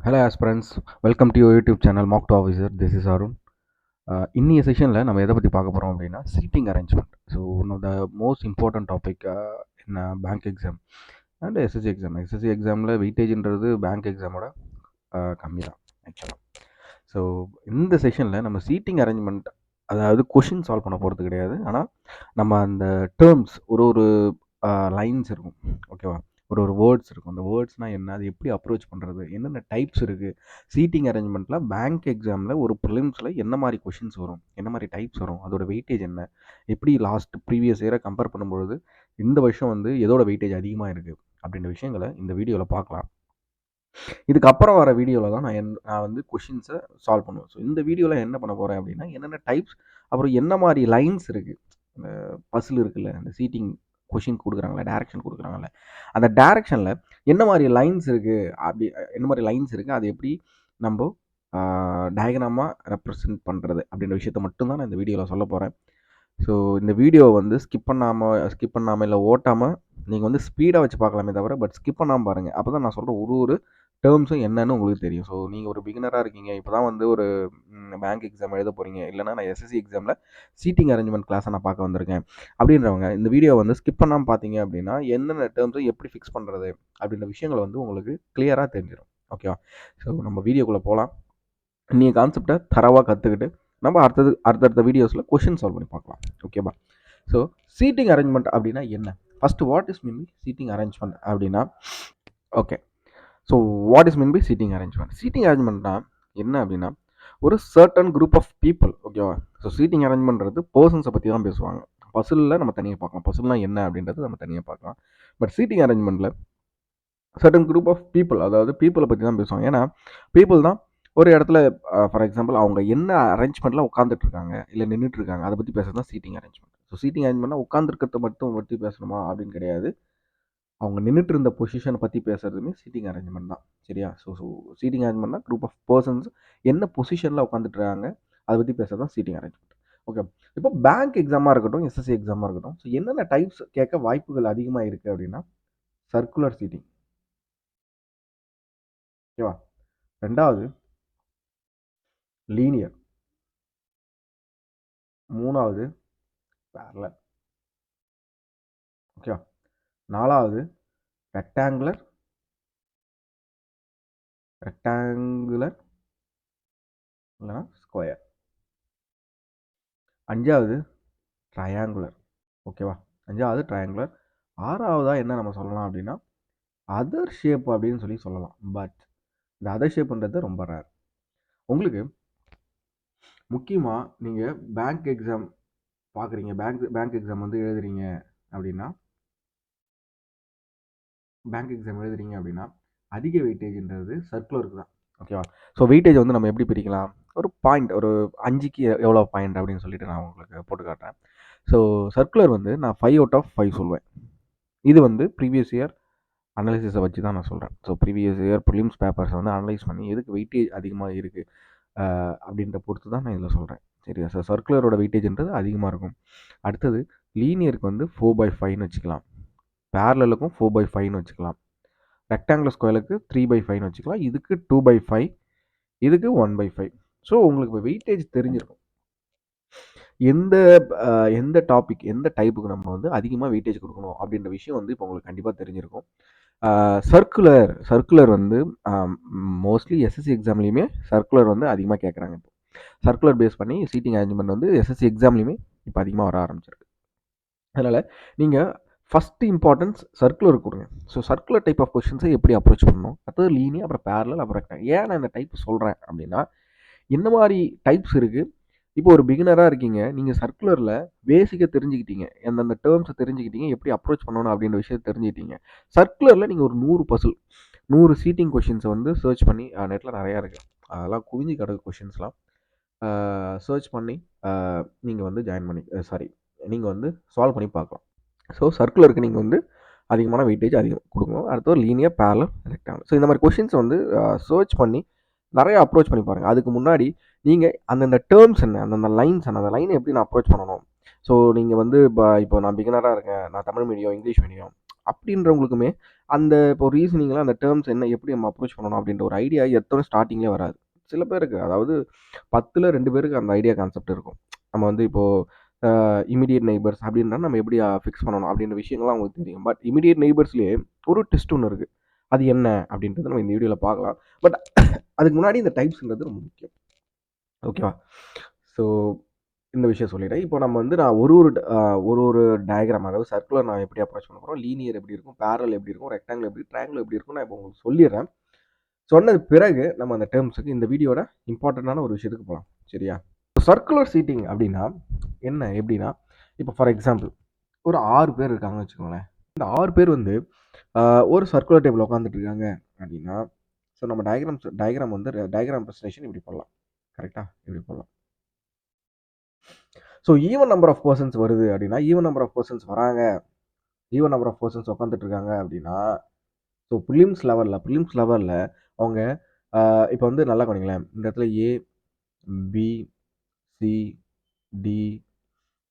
Hello aspirants, welcome to your YouTube channel Mock to Officer. This is Arun. இன்னிய செஷனில் நம்ம எதை பற்றி பார்க்க போகிறோம் அப்படின்னா seating arrangement. So one of the most important topic in bank exam and SSC exam. SSC எக்ஸாமில் வெயிட்டேஜ்ன்றது bank எக்ஸாமோட கம்மி தான் ஆக்சுவலாக. ஸோ இந்த செஷனில் நம்ம சீட்டிங் அரேஞ்ச்மெண்ட், அதாவது கொஷின் சால்வ் பண்ண போகிறது கிடையாது. ஆனால் நம்ம அந்த டேர்ம்ஸ் ஒரு லைன்ஸ் இருக்கும், ஓகேவா, ஒரு வேர்ட்ஸ் இருக்கும். அந்த வேர்ட்ஸ்னால் என்ன, அது எப்படி அப்ரோச் பண்ணுறது, என்னென்ன டைப்ஸ் இருக்குது, சீட்டிங் அரேஞ்ச்மெண்ட்டில் பேங்க் எக்ஸாமில் ஒரு ப்ரிலிம்ஸில் என்ன மாதிரி கொஷின்ஸ் வரும், என்ன மாதிரி டைப்ஸ் வரும், அதோட வெயிட்டேஜ் என்ன, எப்படி லாஸ்ட் ப்ரீவியஸ் இயரை கம்பேர் பண்ணும்பொழுது இந்த வருஷம் வந்து எதோட வெயிட்டேஜ் அதிகமாக இருக்குது அப்படின்ற விஷயங்களை இந்த வீடியோவில் பார்க்கலாம். இதுக்கப்புறம் வர வீடியோவில் தான் நான் வந்து கொஷின்ஸை சால்வ் பண்ணுவேன். ஸோ இந்த வீடியோவில் என்ன பண்ண போகிறேன் அப்படின்னா, என்னென்ன டைப்ஸ், அப்புறம் என்ன மாதிரி லைன்ஸ் இருக்குது, அந்த பசில் இருக்குல்ல, அந்த சீட்டிங் கொஷின் கொடுக்குறாங்களே, டேரக்ஷன் கொடுக்குறாங்கல்ல, அந்த டேரக்ஷனில் என்ன மாதிரி லைன்ஸ் இருக்குது, அப்படி என்ன மாதிரி லைன்ஸ் இருக்குது, அது எப்படி நம்ம டயக்ராமாக ரெப்ரசன்ட் பண்ணுறது அப்படின்ற விஷயத்த மட்டும்தான் நான் இந்த வீடியோவில் சொல்ல போகிறேன். ஸோ இந்த வீடியோவை வந்து ஸ்கிப் பண்ணாமல் இல்லை ஓட்டாமல் நீங்கள் வந்து ஸ்பீடாக வச்சு பார்க்கலாமே தவிர, பட் ஸ்கிப் பண்ணாமல் பாருங்கள். அப்போ தான் நான் சொல்கிற ஒரு டேர்ம்ஸும் என்னன்னு உங்களுக்கு தெரியும். ஸோ நீங்கள் ஒரு பிகினராக இருக்கீங்க, இப்போ தான் வந்து ஒரு பேங்க் எக்ஸாம் எழுத போகிறீங்க, இல்லைனா நான் எஸ்எஸ்சி எக்ஸாமில் சீட்டிங் அரேஞ்ச்மெண்ட் கிளாஸை நான் பார்க்க வந்திருக்கேன் அப்படின்றவங்க இந்த வீடியோ வந்து ஸ்கிப் பண்ணாமல் பார்த்தீங்க அப்படின்னா என்னென்ன டேர்ம்ஸை எப்படி ஃபிக்ஸ் பண்ணுறது அப்படின்ற விஷயங்கள் வந்து உங்களுக்கு கிளியராக தெரிஞ்சிடும். ஓகேவா? ஸோ நம்ம வீடியோக்குள்ளே போகலாம். நீங்கள் கான்செப்டை தரவாக கற்றுக்கிட்டு நம்ம அடுத்தடுத்த வீடியோஸில் கொஷின் சால்வ் பண்ணி பார்க்கலாம். ஓகேவா? ஸோ சீட்டிங் அரேஞ்ச்மெண்ட் அப்படின்னா என்ன? First what is mean by seating arrangement அப்படின்னா, okay, so what is mean by seating arrangement? Seating அரேஞ்ச்மெண்ட்னா என்ன அப்படின்னா, ஒரு சர்டன் குரூப் ஆஃப் பீப்புள், ஓகேவா? ஸோ சீட்டிங் அரேஞ்ச்மெண்ட்றது பர்சன்ஸை பற்றி தான் பேசுவாங்க. பசிலில் நம்ம தனியாக பார்க்கலாம், பசில்னா என்ன அப்படின்றது நம்ம தனியாக பார்க்கலாம். பட் சீட்டிங் அரேஞ்ச்மெண்ட்டில் சர்டன் குரூப் ஆஃப் பீப்புள், அதாவது பீப்புளை பற்றி தான் பேசுவாங்க. ஏன்னா பீப்புள் தான் ஒரு இடத்துல, ஃபார் எக்ஸாம்பிள், அவங்க என்ன அரேஞ்ச்மெண்ட்டில் உட்காந்துட்டு இருக்காங்க இல்லை நின்றுட்டு இருக்காங்க, அதை பற்றி பேசுறது தான் சீட்டிங் அரேஞ்ச்மெண்ட். ஸோ சீட்டிங் அரேஞ்ச்மெண்ட்னா உட்காந்துருக்கிறத மட்டும் பற்றி பேசணுமா அப்படின்னு கிடையாது, அவங்க நின்றுட்டு இருந்த பொசிஷனை பற்றி பேசுறதுமே சீட்டிங் அரேஞ்ச்மெண்ட் தான். சரியா? ஸோ சீட்டிங் அரேஞ்ச்மெண்ட்னா குரூப் ஆஃப் பர்சன்ஸ் என்ன பொசிஷனில் உட்காந்துட்டு இருக்காங்க அதை பற்றி பேசுறது தான் சீட்டிங் அரேஞ்ச்மெண்ட். ஓகே, இப்போ பேங்க் எக்ஸாமாக இருக்கட்டும், எஸ்எஸ்சி எக்ஸாமாக இருக்கட்டும், ஸோ என்னென்ன டைப்ஸ் கேட்க வாய்ப்புகள் அதிகமாக இருக்குது அப்படின்னா, சர்க்குலர் சீட்டிங், ஓகேவா, ரெண்டாவது லீனியர், மூணாவது பேரலல், ஓகேவா, நாலாவது ரெக்டாங்குலர் இல்லைனா ஸ்கொயர், அஞ்சாவது ட்ரையாங்குலர், ஓகேவா, அஞ்சாவது ட்ரையாங்குலர். ஆறாவதாக என்ன நம்ம சொல்லலாம் அப்படின்னா அதர் ஷேப் அப்படின்னு சொல்லலாம். பட் இந்த அதர் ஷேப்ன்றது ரொம்ப ரேர். உங்களுக்கு முக்கியமாக நீங்கள் பேங்க் எக்ஸாம் பார்க்குறீங்க, பேங்க் எக்ஸாம் வந்து எழுதுறீங்க அப்படின்னா, அதிக வெயிட்டேஜ்ன்றது சர்க்குலருக்கு தான். ஓகேவா? ஸோ வெயிட்டேஜ் வந்து நம்ம எப்படி பிரிக்கலாம், ஒரு பாயிண்ட், ஒரு 5க்கு எவ்வளோ பாயிண்ட் அப்படின்னு சொல்லிட்டு நான் உங்களுக்கு போட்டு காட்டுறேன். ஸோ சர்க்குலர் வந்து நான் 5 அவுட் ஆஃப் 5 சொல்லுவேன். இது வந்து ப்ரீவியஸ் இயர் அனலைசிஸை வச்சு தான் நான் சொல்கிறேன். ஸோ ப்ரீவியஸ் இயர் ப்ரிலிம்ஸ் பேப்பர்ஸை வந்து அனலைஸ் பண்ணி எதுக்கு வெயிட்டேஜ் அதிகமாக இருக்குது அப்படின்ற பொறுத்து தான் நான் இதில் சொல்கிறேன். சரியா? ஸோ சர்க்குலரோட வெயிட்டேஜ்ன்றது அதிகமாக இருக்கும். அடுத்தது லீனியருக்கு வந்து 4/5ன்னு வச்சுக்கலாம், பேரலலுக்கும் 4/5ன்னு வச்சுக்கலாம், ரெக்டாங்குலர் ஸ்கொயருக்கு 3/5ன்னு வச்சுக்கலாம், இதுக்கு 2/5, இதுக்கு 1/5. ஸோ உங்களுக்கு இப்போ வெயிட்டேஜ் தெரிஞ்சிருக்கும், எந்த எந்த டாபிக், எந்த டைப்புக்கு நம்ம வந்து அதிகமாக வெயிட்டேஜ் கொடுக்கணும் அப்படின்ற விஷயம் வந்து இப்போ உங்களுக்கு கண்டிப்பாக தெரிஞ்சிருக்கும். சர்க்குலர் வந்து மோஸ்ட்லி எஸ்எஸ்சி எக்ஸாம்லேயுமே சர்க்குலர் வந்து அதிகமாக கேட்குறாங்க. இப்போ சர்க்குலர் பேஸ் பண்ணி சீட்டிங் அரேஞ்ச்மெண்ட் வந்து எஸ்எஸ்சி எக்ஸாம்லேயுமே இப்போ அதிகமாக வர ஆரம்பிச்சிருக்கு. அதனால் நீங்கள் ஃபஸ்ட்டு இம்பார்ட்டன்ஸ் சர்க்குலர் கொடுங்க. ஸோ சர்க்குலர் டைப் ஆஃப் கொஷின்ஸை எப்படி அப்ரோச் பண்ணணும், அடுத்தது லீனியர், அப்புறம் பேரலல், அப்புறம் ரெக்டாங்கிள். ஏன் நான் இந்த டைப் சொல்கிறேன் அப்படின்னா, என்ன மாதிரி டைப்ஸ் இருக்குது. இப்போ ஒரு பிகினராக இருக்கீங்க, நீங்கள் சர்க்குலரில் பேசிக்காக தெரிஞ்சுக்கிட்டீங்க, எந்தெந்த டேர்ம்ஸை தெரிஞ்சுக்கிட்டீங்க, எப்படி அப்ரோச் பண்ணணும் அப்படின்ற விஷயத்தை தெரிஞ்சுக்கிட்டீங்க. சர்க்குலரில் நீங்கள் ஒரு 100 சீட்டிங் கொஷின்ஸை வந்து சர்ச் பண்ணி, நெட்டில் நிறையா இருக்குது, அதெல்லாம் குவிஞ்சு கிடக்கு கொஷின்ஸ்லாம், சர்ச் பண்ணி நீங்கள் வந்து நீங்கள் வந்து சால்வ் பண்ணி பார்க்கலாம். ஸோ சர்க்குலருக்கு நீங்கள் வந்து அதிகமான வெயிட்டேஜ் கொடுக்கணும். அடுத்து ஒரு லீனியர், பேரலல், ரெக்டாங்கிள். ஸோ இந்த மாதிரி கொஷின்ஸ் வந்து சர்ச் பண்ணி நிறைய அப்ரோச் பண்ணி பாருங்கள். அதுக்கு முன்னாடி நீங்கள் அந்தந்த டேர்ம்ஸ் என்ன, அந்தந்த லைன்ஸ் என்ன, அந்த லைனை எப்படி நான் அப்ரோச் பண்ணணும். ஸோ நீங்கள் வந்து இப்போ நான் பிகினராக இருக்கேன், நான் தமிழ் மீடியம், இங்கிலீஷ் மீடியம் அப்படின்றவங்களுக்குமே அந்த இப்போ ரீசனிங்கில் அந்த டேர்ம்ஸ் என்ன எப்படி நம்ம அப்ரோச் பண்ணணும் அப்படின்ற ஒரு ஐடியா எத்தனை ஸ்டார்டிங்லேயே வராது. சில பேருக்கு அதாவது 10ல் 2 பேருக்கு அந்த ஐடியா கான்செப்ட் இருக்கும். நம்ம வந்து இப்போது இமிடியேட் நெய்பர்ஸ் அப்படின்னா நம்ம எப்படி ஃபிக்ஸ் பண்ணணும் அப்படின்ற விஷயங்கள்லாம் அவங்களுக்கு தெரியும். பட் இமிடியேட் நெய்பர்ஸ்லேயே ஒரு டெஸ்ட் ஒன்று இருக்குது. அது என்ன அப்படின்றத நம்ம இந்த வீடியோவில் பார்க்கலாம். பட் அதுக்கு முன்னாடி இந்த டைப்ஸ்ன்றது ரொம்ப முக்கியம். ஓகேவா? ஸோ இந்த விஷயம் சொல்லிடுறேன். இப்போ நம்ம வந்து நான் ஒரு டயகிராம் அதாவது சர்க்குலர் நான் எப்படி அப்ரோச் பண்ண போகிறோம், லீனியர் எப்படி இருக்கும், பேரல் எப்படி இருக்கும், ரெக்டாங்கிள் எப்படி, ட்ரையாங்கிள் எப்படி இருக்கும் நான் இப்போ உங்களுக்கு சொல்லிடுறேன். சொன்னது பிறகு நம்ம அந்த டேர்ம்ஸுக்கு இந்த வீடியோட இம்பார்ட்டண்டான ஒரு விஷயத்துக்கு போகலாம். சரியா? சர்க்குலர் சீட்டிங் அப்படின்னா என்ன எப்படின்னா, இப்போ ஃபார் எக்ஸாம்பிள் ஒரு 6 பேர் இருக்காங்கன்னு வச்சுக்கோங்களேன். இந்த 6 பேர் வந்து ஒரு சர்க்குலர் டேபிள் உட்காந்துட்டு இருக்காங்க அப்படின்னா, ஸோ நம்ம டயகிராம் வந்து டயகிராம் ப்ரெசன்டேஷன் இப்படி போடலாம். கரெக்டாக இப்படி போடலாம். So even number of persons வருது அப்படின்னா, ஈவன் நம்பர் ஆஃப் பர்சன்ஸ் வராங்க, ஈவன் நம்பர் ஆஃப் பர்சன்ஸ் உட்காந்துட்டு இருக்காங்க அப்படின்னா, ஸோ ப்ரிலிம்ஸ் லெவலில் அவங்க இப்போ வந்து நல்லா கவனிங்களேன். இந்த இடத்துல A, B, C, D,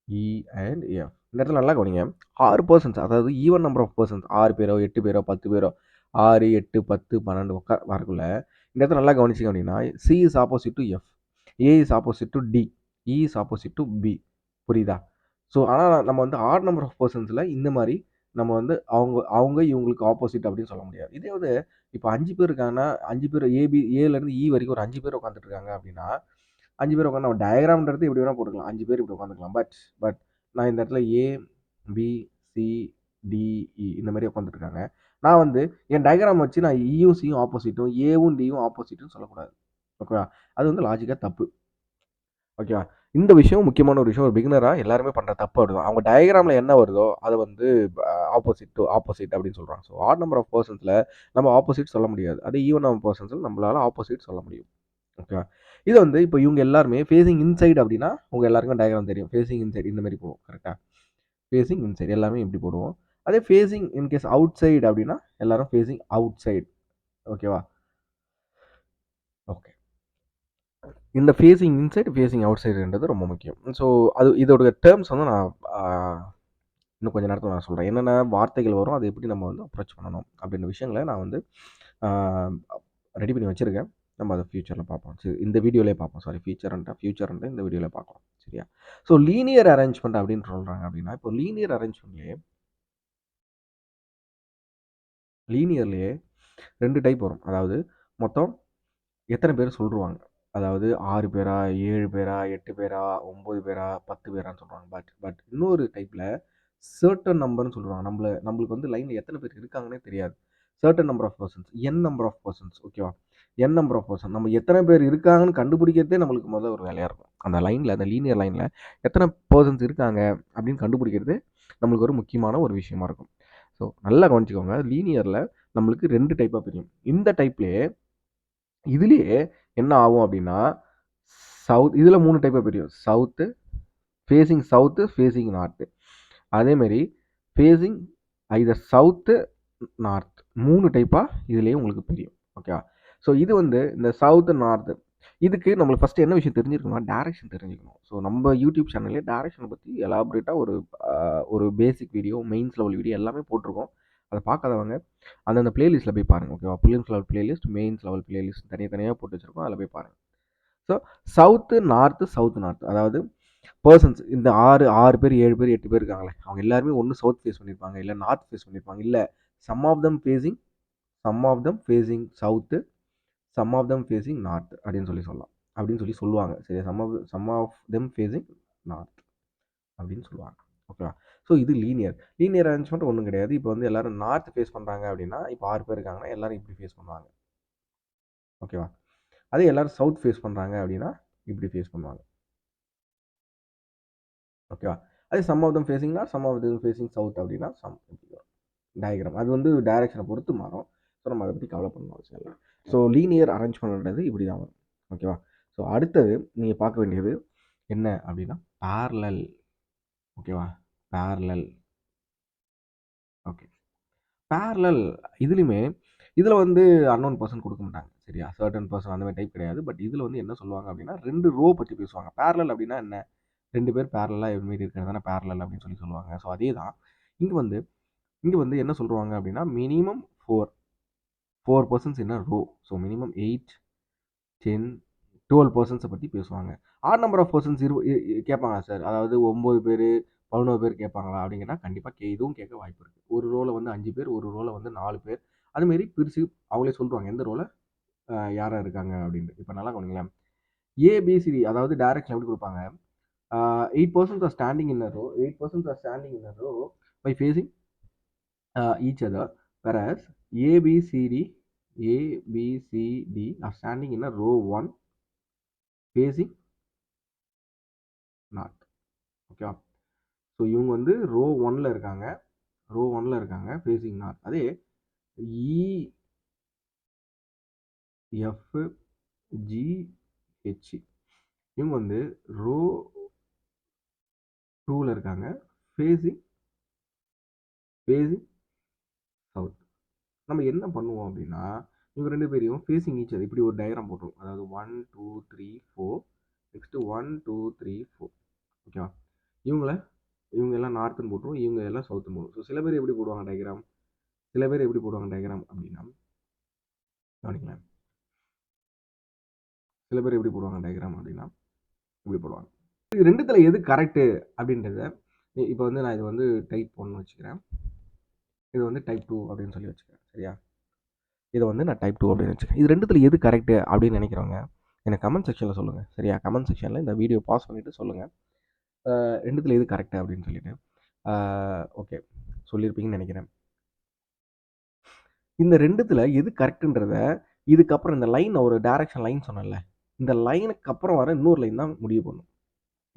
E and F. இந்த இடத்துல நல்லா கவனிங்க. 6 பர்சன்ஸ் அதாவது ஈவன் நம்பர் ஆஃப் பர்சன்ஸ் 6 பேரோ 8 பேரோ 10 பேரோ 6, 8, 10, 12 வரக்குள்ள இந்த இடத்துல நல்லா கவனிச்சிங்க அப்படின்னா C is opposite to F, A is opposite to D, E is opposite to B. புரியுதா? ஸோ ஆனால் நம்ம வந்து ஆட் நம்பர் ஆஃப் பர்சன்ஸில் இந்த மாதிரி நம்ம வந்து அவங்க இவங்களுக்கு ஆப்போசிட் அப்படின்னு சொல்ல முடியாது. இதே வந்து இப்போ 5 பேர் இருக்காங்கன்னா 5 பேர் ஏலேருந்து இ வரைக்கும் ஒரு 5 பேர் உட்காந்துட்டு இருக்காங்க அப்படின்னா 5 பேர் உட்காந்து நம்ம டயக்ராம்ன்றது இப்படி வேணால் போட்டுக்கலாம். 5 பேர் இப்படி உட்காந்துக்கலாம். பட் நான் இந்த இடத்துல ஏ, பி, சி, டி, இ இந்த மாதிரி உட்காந்துட்டு இருக்காங்க. நான் வந்து என் டயக்ராம் வச்சு நான் இயும் சியும் ஆப்போசிட்டும் ஏவும் டியும் ஆப்போசிட்டும் சொல்லக்கூடாது. ஓகேவா? அது வந்து லாஜிக்காக தப்பு. ஓகேவா? இந்த விஷயம் முக்கியமான ஒரு விஷயம். ஒரு பிகினராக எல்லாருமே பண்ணுற தப்பு அப்படிதான். அவங்க டயக்ராமில் என்ன வருதோ அதை வந்து ஆப்போசிட் டு ஆப்போசிட் அப்படின்னு சொல்கிறாங்க. ஸோ ஆட் நம்பர் ஆஃப் பர்சன்ஸில் நம்ம ஆப்போசிட் சொல்ல முடியாது. அதே ஈவன் நம்பர் பர்சன்ஸில் நம்மளால ஆப்போசிட் சொல்ல முடியும். ஓகேவா? இது வந்து இப்போ இவங்க எல்லாருமே ஃபேஸிங் இன்சைடு அப்படின்னா உங்கள் எல்லாருக்கும் டயக்ராம் தெரியும். ஃபேஸிங் இன்சைடு இந்த மாதிரி போடுவோம். கரெக்டாக? ஃபேஸிங் இன்சைடு எல்லாமே இப்படி போடுவோம். அதே ஃபேஸிங் இன்கேஸ் அவுட் சைடு அப்படின்னா எல்லாரும் ஃபேஸிங் அவுட் சைடு. ஓகேவா? ஓகே. இந்த ஃபேஸிங் இன்சைடு, ஃபேஸிங் அவுட் சைடுன்றது ரொம்ப முக்கியம். ஸோ இதோட டேர்ம்ஸ் வந்து நான் இன்னும் கொஞ்சம் நேரத்தில் நான் சொல்கிறேன். என்னென்ன வார்த்தைகள் வரும், அதை எப்படி நம்ம வந்து அப்ரோச் பண்ணணும் அப்படின்ற விஷயங்களை நான் வந்து ரெடி பண்ணி வச்சுருக்கேன். நம்ம அதை ஃபியூச்சரில் பார்ப்போம். சரி, இந்த வீடியோலேயே பார்ப்போம். ஃபியூச்சர்ன்ட்டு இந்த வீடியோவில் பார்க்கலாம். சரியா? ஸோ லீனியர் அரேஞ்ச்மெண்ட் அப்படின்னு சொல்கிறாங்க அப்படின்னா, இப்போ லீனியர்லேயே 2 டைப் வரும். அதாவது மொத்தம் எத்தனை பேர் சொல்லுவாங்க. அதாவது 6 பேரா, 7 பேரா, 8 பேரா, 9 பேரா, 10 பேரான்னு சொல்கிறாங்க. பட் இன்னொரு டைப்பில் சர்டன் நம்பர்னு சொல்லுவாங்க. நம்மளுக்கு வந்து லைனில் எத்தனை பேர் இருக்காங்கன்னே தெரியாது. Certain number of persons, n number of persons. ஓகேவா? என் நம்பர் ஆஃப் பர்சன் நம்ம எத்தனை பேர் இருக்காங்கன்னு கண்டுபிடிக்கிறதே நம்மளுக்கு முதல்ல ஒரு வேலையாக இருக்கும். அந்த லைனில் அந்த லீனியர் லைனில் எத்தனை பர்சன்ஸ் இருக்காங்க அப்படின்னு கண்டுபிடிக்கிறது நம்மளுக்கு ஒரு முக்கியமான ஒரு விஷயமா இருக்கும். ஸோ நல்லா கவனிச்சுக்கோங்க. லீனியரில் நம்மளுக்கு 2 டைப்பாக பிரியும். இந்த டைப்லேயே இதுலேயே என்ன ஆகும் அப்படின்னா இதில் 3 டைப்பாக பிரியும். Facing south, facing north. அதேமாரி ஃபேஸிங் ஐதர் சவுத்து, நார்த் 3 டைப்பாக இதுலேயே உங்களுக்கு பிரியும். ஓகேவா? ஸோ இது வந்து இந்த சவுத்து, நார்த்து இதுக்கு நம்மளுக்கு ஃபஸ்ட்டு என்ன விஷயம் தெரிஞ்சிருக்கணும்னா டேரெக்ஷன் தெரிஞ்சுக்கணும். ஸோ நம்ம யூடியூப் சேனல்லே டேரெக்ஷனை பற்றி எலாபரேட்டாக ஒரு பேசிக் வீடியோ, மெயின்ஸ் லெவல் வீடியோ எல்லாமே போட்டிருக்கோம். அதை பார்க்காதவங்க அந்தந்த பிளேலிஸ்ட்டில் போய் பாருங்கள். ஓகேவா? Prelims level playlist, mains level playlist தனியாக போட்டு வச்சுருக்கோம். அதில் போய் பாருங்கள். ஸோ சவுத்து, நார்த்து அதாவது பர்சன்ஸ் இந்த 6 பேர், 7 பேர், 8 பேர் இருக்காங்களே அவங்க எல்லாருமே ஒன்று சவுத் ஃபேஸ் பண்ணியிருப்பாங்க, இல்லை நார்த் ஃபேஸ் பண்ணியிருப்பாங்க, இல்லை some of them facing south, some of them facing north அப்படின்னு சொல்லுவாங்க. சரி, some of them facing north அப்படின்னு சொல்லுவாங்க. ஓகேவா? ஸோ இது லீனியர் அரேஞ்ச்மெண்ட் ஒன்றும் கிடையாது. இப்போ வந்து எல்லாரும் நார்த் ஃபேஸ் பண்ணுறாங்க அப்படின்னா இப்போ 6 பேர் இருக்காங்கன்னா எல்லாரும் இப்படி ஃபேஸ் பண்ணுவாங்க. ஓகேவா? அதே எல்லாரும் சவுத் ஃபேஸ் பண்ணுறாங்க அப்படின்னா இப்படி ஃபேஸ் பண்ணுவாங்க. ஓகேவா? அதே some of them facing north, some of them facing south அப்படின்னா டயக்ராம் அது வந்து டைரக்ஷனை பொறுத்து மாறும். ஸோ நம்ம அதை பற்றி கவலை பண்ணணும் அவசியம் இல்லை. ஸோ லீனியர் அரேஞ்ச் பண்ணுறது இப்படி தான் வரும். ஓகேவா? ஸோ அடுத்தது நீங்கள் பார்க்க வேண்டியது என்ன அப்படின்னா பேரலல். ஓகேவா? பேரலல். ஓகே. பேரலல் இதுலையுமே இதில் வந்து அன்னோன் பர்சன் கொடுக்க மாட்டாங்க. சரியா? சர்டன் பர்சன் அந்த மாதிரி டைப் கிடையாது. பட் இதில் வந்து என்ன சொல்லுவாங்க அப்படின்னா 2 ரோ பற்றி பேசுவாங்க. பேரலல் அப்படின்னா என்ன? 2 பேர் பேரலாக இது மாரி இருக்கிறது தானே பேரலல் அப்படின்னு சொல்லுவாங்க. ஸோ அதே தான் இங்கே வந்து இங்கே வந்து என்ன சொல்லுவாங்க அப்படின்னா minimum four persons in a row. So minimum 8, 10, 12 பர்சன்ஸை பற்றி பேசுவாங்க. ஆட் நம்பர் ஆஃப் பர்சன்ஸ் கேட்பாங்க சார், அதாவது 9 பேர் 11 பேர் கேட்பாங்களா அப்படிங்கன்னா கண்டிப்பாக இதுவும் கேட்க வாய்ப்பு இருக்குது. ஒரு ரோவில் வந்து 5 பேர், ஒரு ரோவில் வந்து 4 பேர், அதுமாரி பிரித்து அவங்களே சொல்லுவாங்க எந்த ரோவில் யாராக இருக்காங்க அப்படின்ட்டு. இப்போ நல்லா கவனிங்களேன், ஏபிசிடி அதாவது டைரக்ஷன் எப்படி கொடுப்பாங்க, 8% are standing in a row, 8% are standing in a row by facing each other, whereas ABCD are standing in a row 1 facing north. ஓகேவா? ஸோ இவங்க வந்து ரோ ஒன்ல இருக்காங்க ஃபேஸிங் நார்த். அதே EFGH இவங்க வந்து ரோ 2ல இருக்காங்க ஃபேஸிங் சவுத். நம்ம என்ன பண்ணுவோம் அப்படின்னா, இவங்க 2 பேரையும் ஃபேஸிங் ஈச் அதர் இப்படி ஒரு டயக்ராம் போட்டுருவோம். அதாவது 1 2 3 4, நெக்ஸ்ட்டு 1 2 3 4. ஓகேவா? இவங்க எல்லாம் நார்த்துன்னு போட்டுருவோம், இவங்க எல்லாம் சவுத்துன்னு போடுவோம். ஸோ சில பேர் எப்படி போடுவாங்க டயக்ராம் அப்படின்னா கவனிக்கலாம். சில பேர் எப்படி போடுவாங்க டயக்ராம் அப்படின்னா இப்படி போடுவாங்க. இது ரெண்டுத்துல எது கரெக்டு அப்படின்றத இப்போ வந்து நான் இது வந்து டைப் 1 வச்சுக்கிறேன், இது வந்து டைப் 2 அப்படின்னு சொல்லி வச்சுக்கிறேன். சரியா? இதை வந்து நான் டைப் 2 அப்படின்னு வச்சுக்கிறேன். இது ரெண்டுத்துல எது கரெக்டு அப்படின்னு நினைக்கிறவங்க எனக்கு கமெண்ட் செக்ஷனில் சொல்லுங்கள். சரியா? கமெண்ட் செக்ஷனில் இந்த வீடியோ பாஸ் பண்ணிவிட்டு சொல்லுங்கள், ரெண்டுத்துல எது கரெக்டு அப்படின்னு சொல்லிட்டு. ஓகே, சொல்லியிருப்பீங்கன்னு நினைக்கிறேன். இந்த ரெண்டுத்துல எது கரெக்டுன்றத இதுக்கப்புறம் இந்த லைன், ஒரு டைரக்ஷன் லைன் சொன்னேன்ல, இந்த லைனுக்கு அப்புறம் வர இன்னொரு லைன் தான் முடிவு பண்ணும்.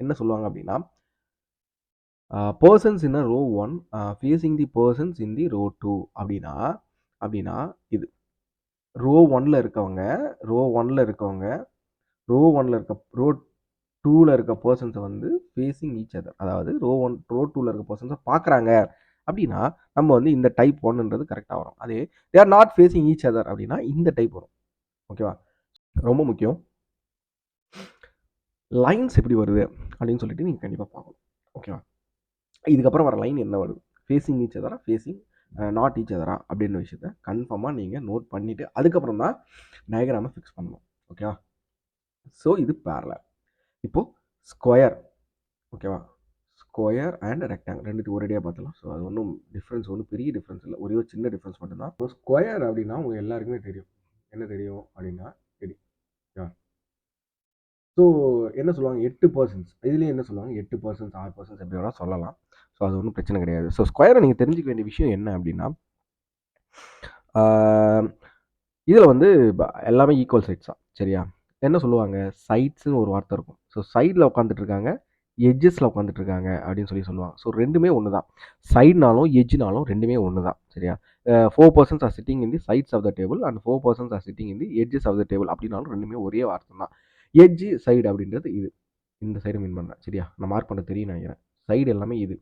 என்ன சொல்லுவாங்க அப்படின்னா, persons in row 1 facing the persons in the row 2 அப்படின்னா இது ரோ 1ல இருக்கவங்க ரோ 2ல இருக்க பர்சன்ஸை வந்து ஃபேஸிங் ஈச் அதர், அதாவது ரோ 2ல இருக்க பர்சன்ஸை பார்க்குறாங்க அப்படின்னா நம்ம வந்து இந்த டைப் 1ன்றது கரெக்டாக வரும். அதே they are not facing each other அப்படின்னா இந்த டைப் வரும். ஓகேவா? ரொம்ப முக்கியம், லைன்ஸ் எப்படி வருது அப்படின்னு சொல்லிட்டு நீங்கள் கண்டிப்பாக பார்க்கணும். ஓகேவா? இதுக்கப்புறம் வர லைன் என்ன வருது, ஃபேஸிங் ஈச் அதரா, ஃபேஸிங் நாட் ஈச் அதரா அப்படின்ற விஷயத்த கன்ஃபார்மாக நீங்கள் நோட் பண்ணிவிட்டு அதுக்கப்புறம் தான் டயக்ராமை ஃபிக்ஸ் பண்ணணும். ஓகேவா? ஸோ இது பேரலல். இப்போது ஸ்கொயர். ஓகேவா? ஸ்கொயர் அண்ட் ரெக்டாங்கிள் ரெண்டுத்துக்கு ஒரேடியாக பார்த்துலாம். ஸோ அது ஒன்றும் டிஃப்ரென்ஸ், ஒன்றும் பெரிய டிஃப்ரென்ஸ் இல்லை, ஒரே ஒரு சின்ன டிஃப்ரென்ஸ் மட்டும்தான். இப்போ ஸ்கொயர் அப்படின்னா உங்கள் எல்லாருக்குமே தெரியும், என்ன தெரியும் அப்படின்னா ஸோ என்ன சொல்லுவாங்க, 8%. இதுலேயும் என்ன சொல்லுவாங்க, 8%, 6% எப்படி வேணால் சொல்லலாம். ஸோ அது ஒன்றும் பிரச்சனை கிடையாது. ஸோ ஸ்கொயரை நீங்கள் தெரிஞ்சுக்க வேண்டிய விஷயம் என்ன அப்படின்னா, இதில் வந்து எல்லாமே ஈக்குவல் சைட்ஸ் தான். சரியா? என்ன சொல்லுவாங்க, சைட்ஸ்னு ஒரு வார்த்தை இருக்கும். ஸோ சைடில் உட்காந்துட்டு இருக்காங்க, எட்ஜஸில் உட்காந்துட்டு இருக்காங்க அப்படின்னு சொல்லுவாங்க. ஸோ ரெண்டுமே ஒன்று தான், சைட்னாலும் எட்ஜ்னாலும் ரெண்டுமே ஒன்று தான். சரியா? 4% are sitting in the sides of the table and 4% are sitting in the edges of the table அப்படின்னாலும் ரெண்டுமே ஒரே வார்த்தை தான். எட்ஜ் சைடு அப்படின்றது இது, இந்த சைடு மீன் பண்ணுறேன். சரியா? நான் மார்க் பண்ண தெரியும் நினைக்கிறேன். சைடு எல்லாமே இது.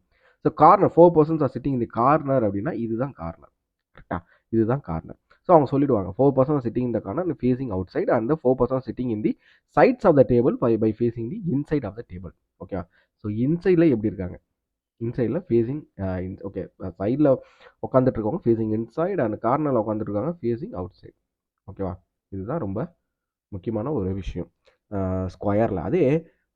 So corner 4% are sitting in the corner அப்படின்னா இதுதான் கார்னர். கரெக்டா? இதுதான் கார்னர். ஸோ அவங்க சொல்லிடுவாங்க 4% சிட்டிங் இந்த corner facing outside and 4% sitting in the sides of the table by facing the inside of the table. ஓகேவா? ஸோ இன்சைடில் எப்படி இருக்காங்க, இன்சைடில் ஃபேஸிங் ஓகே, சைடில் உட்காந்துட்டு இருக்கவங்க ஃபேஸிங் இன்சைடு அண்ட் கார்னரில் உட்காந்துட்டு இருக்காங்க ஃபேஸிங் அவுட் சைடு. ஓகேவா? இதுதான் ரொம்ப முக்கியமான ஒரு விஷயம் ஸ்கொயரில்.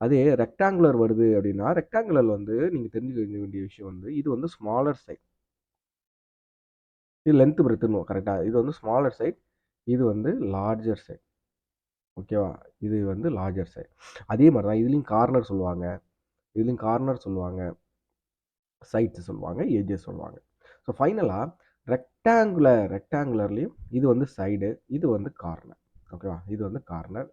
அதே ரெக்டாங்குலர் வருது அப்படின்னா, ரெக்டாங்குலர் வந்து நீங்கள் தெரிஞ்சுக்க வேண்டிய விஷயம் வந்து இது வந்து ஸ்மாலர் சைட், இது லென்த் பிரெத்துன்னு கரெக்டாக. இது வந்து ஸ்மாலர் சைட், இது வந்து லார்ஜர் சைட். ஓகேவா? இது வந்து லார்ஜர் சைட். அதே மாதிரி தான் இதுலேயும் கார்னர் சொல்லுவாங்க, சைட்ஸ் சொல்லுவாங்க, எட்ஜஸ் சொல்லுவாங்க. ஸோ ஃபைனலாக ரெக்டாங்குலர்லேயும் இது வந்து சைடு, இது வந்து கார்னர். ஓகேவா? இது வந்து கார்னர்,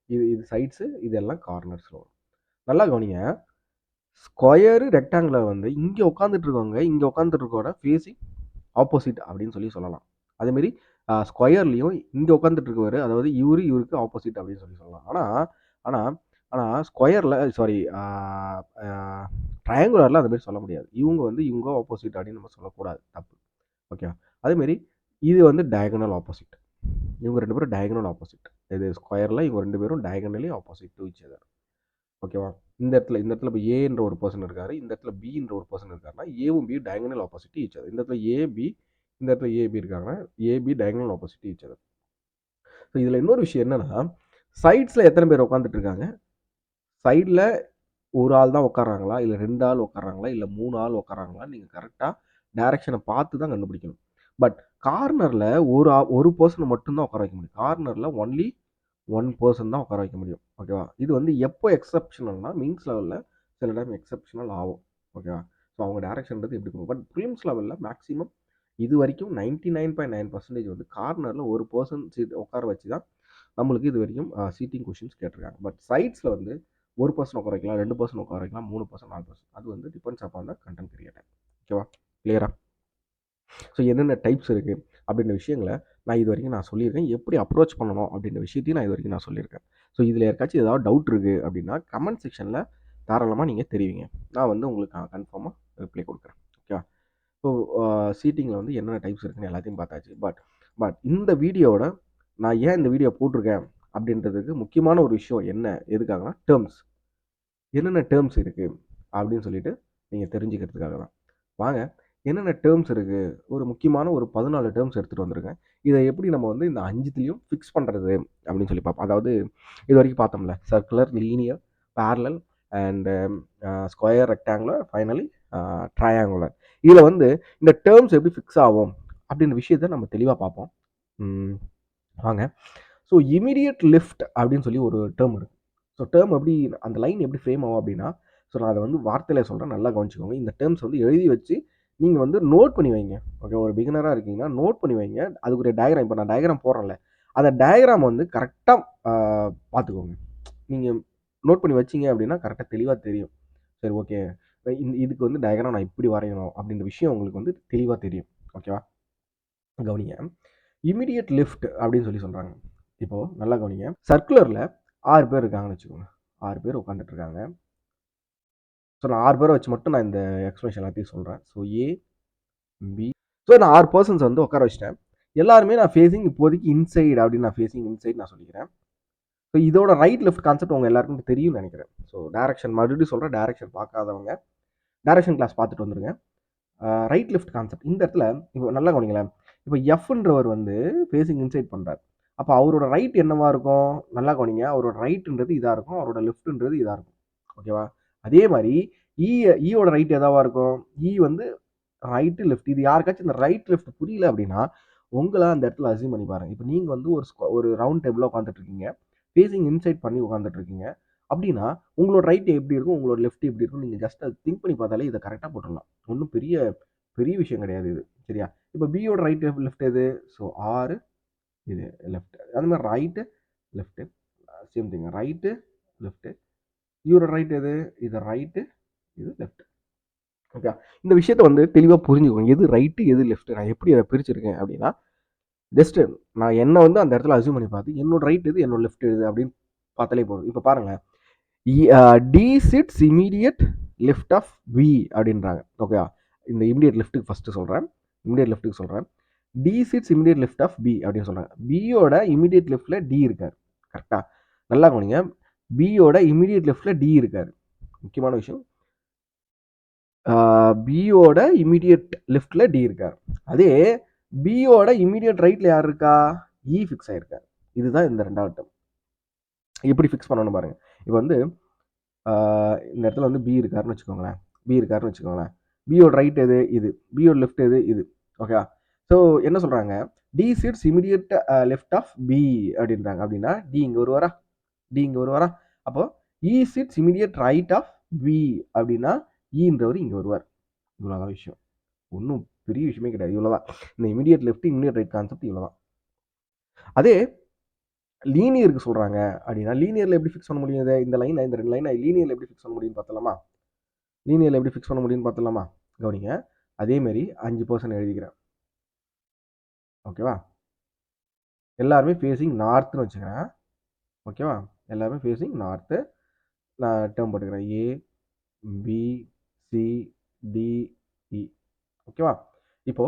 இது சைட்ஸு, இதெல்லாம் கார்னர்ஸ் வரும். நல்லா கவனிங்க, ஸ்கொயரு ரெக்டாங்குலர் வந்து இங்கே உட்காந்துட்டு இருக்கவங்க ஃபேஸிங் ஆப்போசிட் அப்படின்னு சொல்லலாம். அதேமாரி ஸ்கொயர்லேயும் இங்கே உட்காந்துட்டு இருக்கவர், அதாவது இவருக்கு ஆப்போசிட் அப்படின்னு சொல்லலாம். ஆனால் ஸ்கொயரில் ட்ரையாங்குலரில் அந்த மாதிரி சொல்ல முடியாது. இவங்க ஆப்போசிட் அப்படின்னு நம்ம சொல்லக்கூடாது, தப்பு. ஓகேவா? அதேமாரி இது வந்து டயகனல் ஆப்போசிட், இவங்க 2 பேரும் டயகனல் ஆப்போசிட். இது ஸ்கொயரில் இவங்க 2 பேரும் diagonally opposite to each other. ஓகேவா? இந்த இடத்துல இப்போ ஏன்ற ஒரு பர்சன் இருக்காரு. இந்த இடத்துல பின்ற ஒரு பர்சன் இருக்காருன்னா, ஏவும் B diagonal opposite each other. இந்த இடத்துல ஏபி, இந்த இடத்துல ஏபி இருக்காங்கன்னா, A B diagonal opposite each other. So இதில் இன்னொரு விஷயம் என்னன்னா, சைட்ஸில் எத்தனை பேர் உட்காந்துட்டு இருக்காங்க? சைடில் ஒரு ஆள் தான் உட்காராங்களா, இல்லை 2 ஆள் உட்காராங்களா, இல்லை 3 ஆள் உட்காராங்களா, நீங்கள் கரெக்டாக டைரக்ஷனை பார்த்து தான் கண்டுபிடிக்கணும். பட் கார்னரில் ஒரு பர்சனை மட்டும்தான் உட்கார வைக்க முடியும். கார்னரில் ஒன்லி ஒன் பர்சன் தான் உட்கார வைக்க முடியும். ஓகேவா? இது வந்து எப்போ எக்ஸப்ஷனல்னா மீன்ஸ் லெவலில் சில டைம் எக்ஸப்ஷனல் ஆகும். ஓகேவா? ஸோ அவங்க டைரக்ஷன்றது எப்படி கொடுக்கும். பட் ப்ரிலிம்ஸ் லெவலில் மேக்ஸிமம் இது வரைக்கும் 99.9% வந்து கார்னரில் ஒரு பர்சன் சீட் உட்கார வச்சு தான் நம்மளுக்கு இது வரைக்கும் சீட்டிங் கொஷின்ஸ் கேட்டிருக்காங்க. பட் சைட்ஸில் வந்து ஒரு பர்சன் உட்கார வைக்கலாம், 2 பர்சன் உட்கார வைக்கலாம், 3 பர்சன், 4 பர்சன். அது வந்து depends upon the content creator. ஓகேவா? கிளியரா? ஸோ என்னென்ன டைப்ஸ் இருக்குது அப்படின்ற விஷயங்களை நான் இது வரைக்கும் நான் சொல்லியிருக்கேன். எப்படி அப்ரோச் பண்ணணும் அப்படின்ற விஷயத்தையும் நான் இது வரைக்கும் நான் சொல்லியிருக்கேன். ஸோ இதில் யாருக்காச்சும் ஏதாவது டவுட் இருக்குது அப்படின்னா கமெண்ட் செக்ஷனில் தாராளமாக நீங்கள் தெரிவிங்க. நான் வந்து உங்களுக்கு கன்ஃபார்மாக ரிப்ளை கொடுக்குறேன். ஓகேவா? ஸோ சீட்டிங்கில் வந்து என்னென்ன டைப்ஸ் இருக்குன்னு எல்லாத்தையும் பார்த்தாச்சு. பட் இந்த வீடியோவோட நான் ஏன் இந்த வீடியோ போட்டிருக்கேன் அப்படின்றதுக்கு முக்கியமான ஒரு விஷயம் என்ன எதுக்காகனா டேர்ம்ஸ். என்னென்ன டேர்ம்ஸ் இருக்குது அப்படின்னு சொல்லிட்டு நீங்கள் தெரிஞ்சுக்கிறதுக்காக தான். வாங்க என்னென்ன டேர்ம்ஸ் இருக்குது, ஒரு முக்கியமான ஒரு 14 டேர்ம்ஸ் எடுத்துகிட்டு வந்திருக்கேன். இதை எப்படி நம்ம வந்து இந்த 5த்துலேயும் ஃபிக்ஸ் பண்ணுறது அப்படின்னு சொல்லி பார்ப்போம். அதாவது இது வரைக்கும் பார்த்தோம்ல, circular, linear, parallel and square, rectangular, finally triangular. இதில் வந்து இந்த டேர்ம்ஸ் எப்படி ஃபிக்ஸ் ஆகும் அப்படின்ற விஷயத்தை நம்ம தெளிவாக பார்ப்போம். வாங்க. ஸோ இமீடியட் லிஃப்ட் அப்படின்னு சொல்லி ஒரு டேர்ம் இருக்குது. ஸோ டேர்ம் எப்படி அந்த லைன் எப்படி ஃப்ரேம் ஆகும் அப்படின்னா, ஸோ நான் அதை வந்து வார்த்தையில் சொல்கிறேன், நல்லா கவனிச்சுக்கோங்க. இந்த டேர்ம்ஸ் வந்து எழுதி வச்சு நீங்கள் வந்து நோட் பண்ணி வைங்க. ஓகே, ஒரு பிகினராக இருக்கீங்கன்னா நோட் பண்ணி வைங்க. அதுக்கு ஒரு டயக்ராம், இப்போ நான் டயக்ராம் போடுறேன்ல, அந்த டயக்ராம் வந்து கரெக்டாக பார்த்துக்கோங்க. நீங்கள் நோட் பண்ணி வச்சிங்க அப்படின்னா கரெக்டாக தெளிவாக தெரியும். சரி, ஓகே, இதுக்கு வந்து டயக்ராம் நான் இப்படி வரையணும் அப்படின்ற விஷயம் உங்களுக்கு வந்து தெளிவாக தெரியும். ஓகேவா? கவனிங்க. இமீடியட் லிஃப்ட் அப்படின்னு சொல்லி சொல்கிறாங்க. இப்போது நல்லா கவனிங்க. சர்க்குலரில் 6 பேர் இருக்காங்கன்னு வச்சுக்கோங்க. 6 பேர் உட்காந்துட்டு இருக்காங்க. ஸோ நான் 6 பேரை வச்சு மட்டும் நான் இந்த எக்ஸ்பிளேஷன் எல்லாத்தையும் சொல்கிறேன். ஸோ ஏ, பி, ஸோ நான் 6 பர்சன்ஸ் வந்து உட்கார வச்சிட்டேன். எல்லாருமே நான் ஃபேஸிங் இப்போதைக்கு இன்சைடு அப்படின்னு நான் ஃபேஸிங் இன்சைடு நான் சொல்லிக்கிறேன். ஸோ இதோட ரைட் லெஃப்ட் கான்செப்ட் உங்கள் எல்லாருக்கும் தெரியும்னு நினைக்கிறேன். ஸோ டேரக்ஷன் மறுபடியும் சொல்கிறேன், டேரக்ஷன் பார்க்காதவங்க டேரக்ஷன் கிளாஸ் பார்த்துட்டு வந்துருங்க. ரைட் லெஃப்ட் கான்செப்ட் இந்த இடத்துல இப்போ நல்லா கவனிங்களேன். இப்போ எஃப்ன்றவர் வந்து ஃபேஸிங் இன்சைட் பண்ணுறார். அப்போ அவரோட ரைட் என்னவா இருக்கும்? நல்லா கவனிங்க. அவரோட ரைட்டுன்றது இதாக இருக்கும், அவரோட லெஃப்ட்ன்றது இதாக இருக்கும். ஓகேவா? அதே மாதிரி ஈயோட ரைட் எதாவா இருக்கும்? வந்து ரைட்டு லெஃப்ட். இது யாருக்காச்சும் இந்த ரைட் லெஃப்ட் புரியல அப்படின்னா உங்களை அந்த இடத்துல அசியூம் பண்ணி பாருங்க. இப்போ நீங்கள் வந்து ஒரு ரவுண்ட் டேபிளாக உட்காந்துட்டு இருக்கீங்க, ஃபேஸிங் இன்சைட் பண்ணி உட்காந்துட்டு இருக்கீங்க அப்படின்னா உங்களோட ரைட் எப்படி இருக்கும், உங்களோட லெஃப்ட் எப்படி இருக்கும், நீங்கள் ஜஸ்ட் அதை திங்க் பண்ணி பார்த்தாலே இதை கரெக்டாக போட்டுடலாம். ஒன்றும் பெரிய பெரிய விஷயம் கிடையாது இது. சரியா? இப்போ பியோட ரைட் லெஃப்ட் எது? ஸோ 6 இது லெஃப்ட். அந்த மாதிரி right left same thing. Right left. இவரோட ரைட் எது? இது ரைட்டு, இது லெஃப்ட். ஓகே, இந்த விஷயத்த வந்து தெளிவாக புரிஞ்சுக்கோங்க. எது ரைட்டு எது லெஃப்ட். நான் எப்படி அதை பிரிச்சிருக்கேன் அப்படின்னா, ஜஸ்ட் நான் என்ன வந்து அந்த இடத்துல அசியூம் பண்ணி பார்த்து என்னோட ரைட் எது என்னோட லெஃப்ட் எது அப்படின்னு பார்த்தாலே போதும். இப்போ பாருங்க, D sits immediate left of B அப்படின்றாங்க. ஓகே, இந்த இமீடியட் லெஃப்ட்டுக்கு ஃபஸ்ட்டு சொல்கிறேன். இமீடியட் லெஃப்ட்டுக்கு சொல்கிறேன். D sits immediate left of B அப்படின்னு சொல்கிறாங்க. பியோட இமீடியட் லெஃப்ட்டில் டி இருக்கார். கரெக்டாக? நல்லா கவனிங்க. பியோட இமீடியட் லெஃப்ட்டில் டி இருக்கார். முக்கியமான விஷயம், பியோட இமீடியட் லெஃப்ட்டில் டி இருக்கார். அதே பியோட இமீடியட் ரைட்டில் யார் இருக்கா? இ ஃபிக்ஸ் ஆகிருக்கார். இதுதான் இந்த ரெண்டாவது டேர்ம். எப்படி ஃபிக்ஸ் பண்ணணும் பாருங்கள். இப்போ வந்து இந்த இடத்துல வந்து பி இருக்காருன்னு வச்சுக்கோங்களேன். பியோட ரைட் எது? இது. பியோட லெஃப்ட் எது? இது. ஓகே, ஸோ என்ன சொல்கிறாங்க? D sits immediate left of B அப்படின்றாங்க. அப்படின்னா டி இங்கே வருவாரா? அப்போ E sits immediate right of B அப்படின்னா ஈன்றவர் இங்கே வருவார். இவ்வளோதான் விஷயம். ஒன்றும் பெரிய விஷயமே கிடையாது. இவ்வளோதான் இந்த immediate left immediate right concept. இவ்வளோதான். அதே லீனியருக்கு சொல்கிறாங்க அப்படின்னா லீனியரில் எப்படி ஃபிக்ஸ் பண்ண முடியும்? இந்த லைனை, இந்த 2 லைனை லீனியரில் எப்படி ஃபிக்ஸ் பண்ண முடியும்னு பார்த்தலாமா? கவனிங்க. அதேமாரி 5% எழுதிக்கிறேன். ஓகேவா? எல்லாருமே ஃபேஸிங் நார்த்துன்னு வச்சுக்கிறேன். ஓகேவா? எல்லாருமே ஃபேஸிங் நார்த்து. நான் டேர்ம் போட்டுக்கிறேன். ஏ, பி, சி, டி, இ. ஓகேவா? இப்போ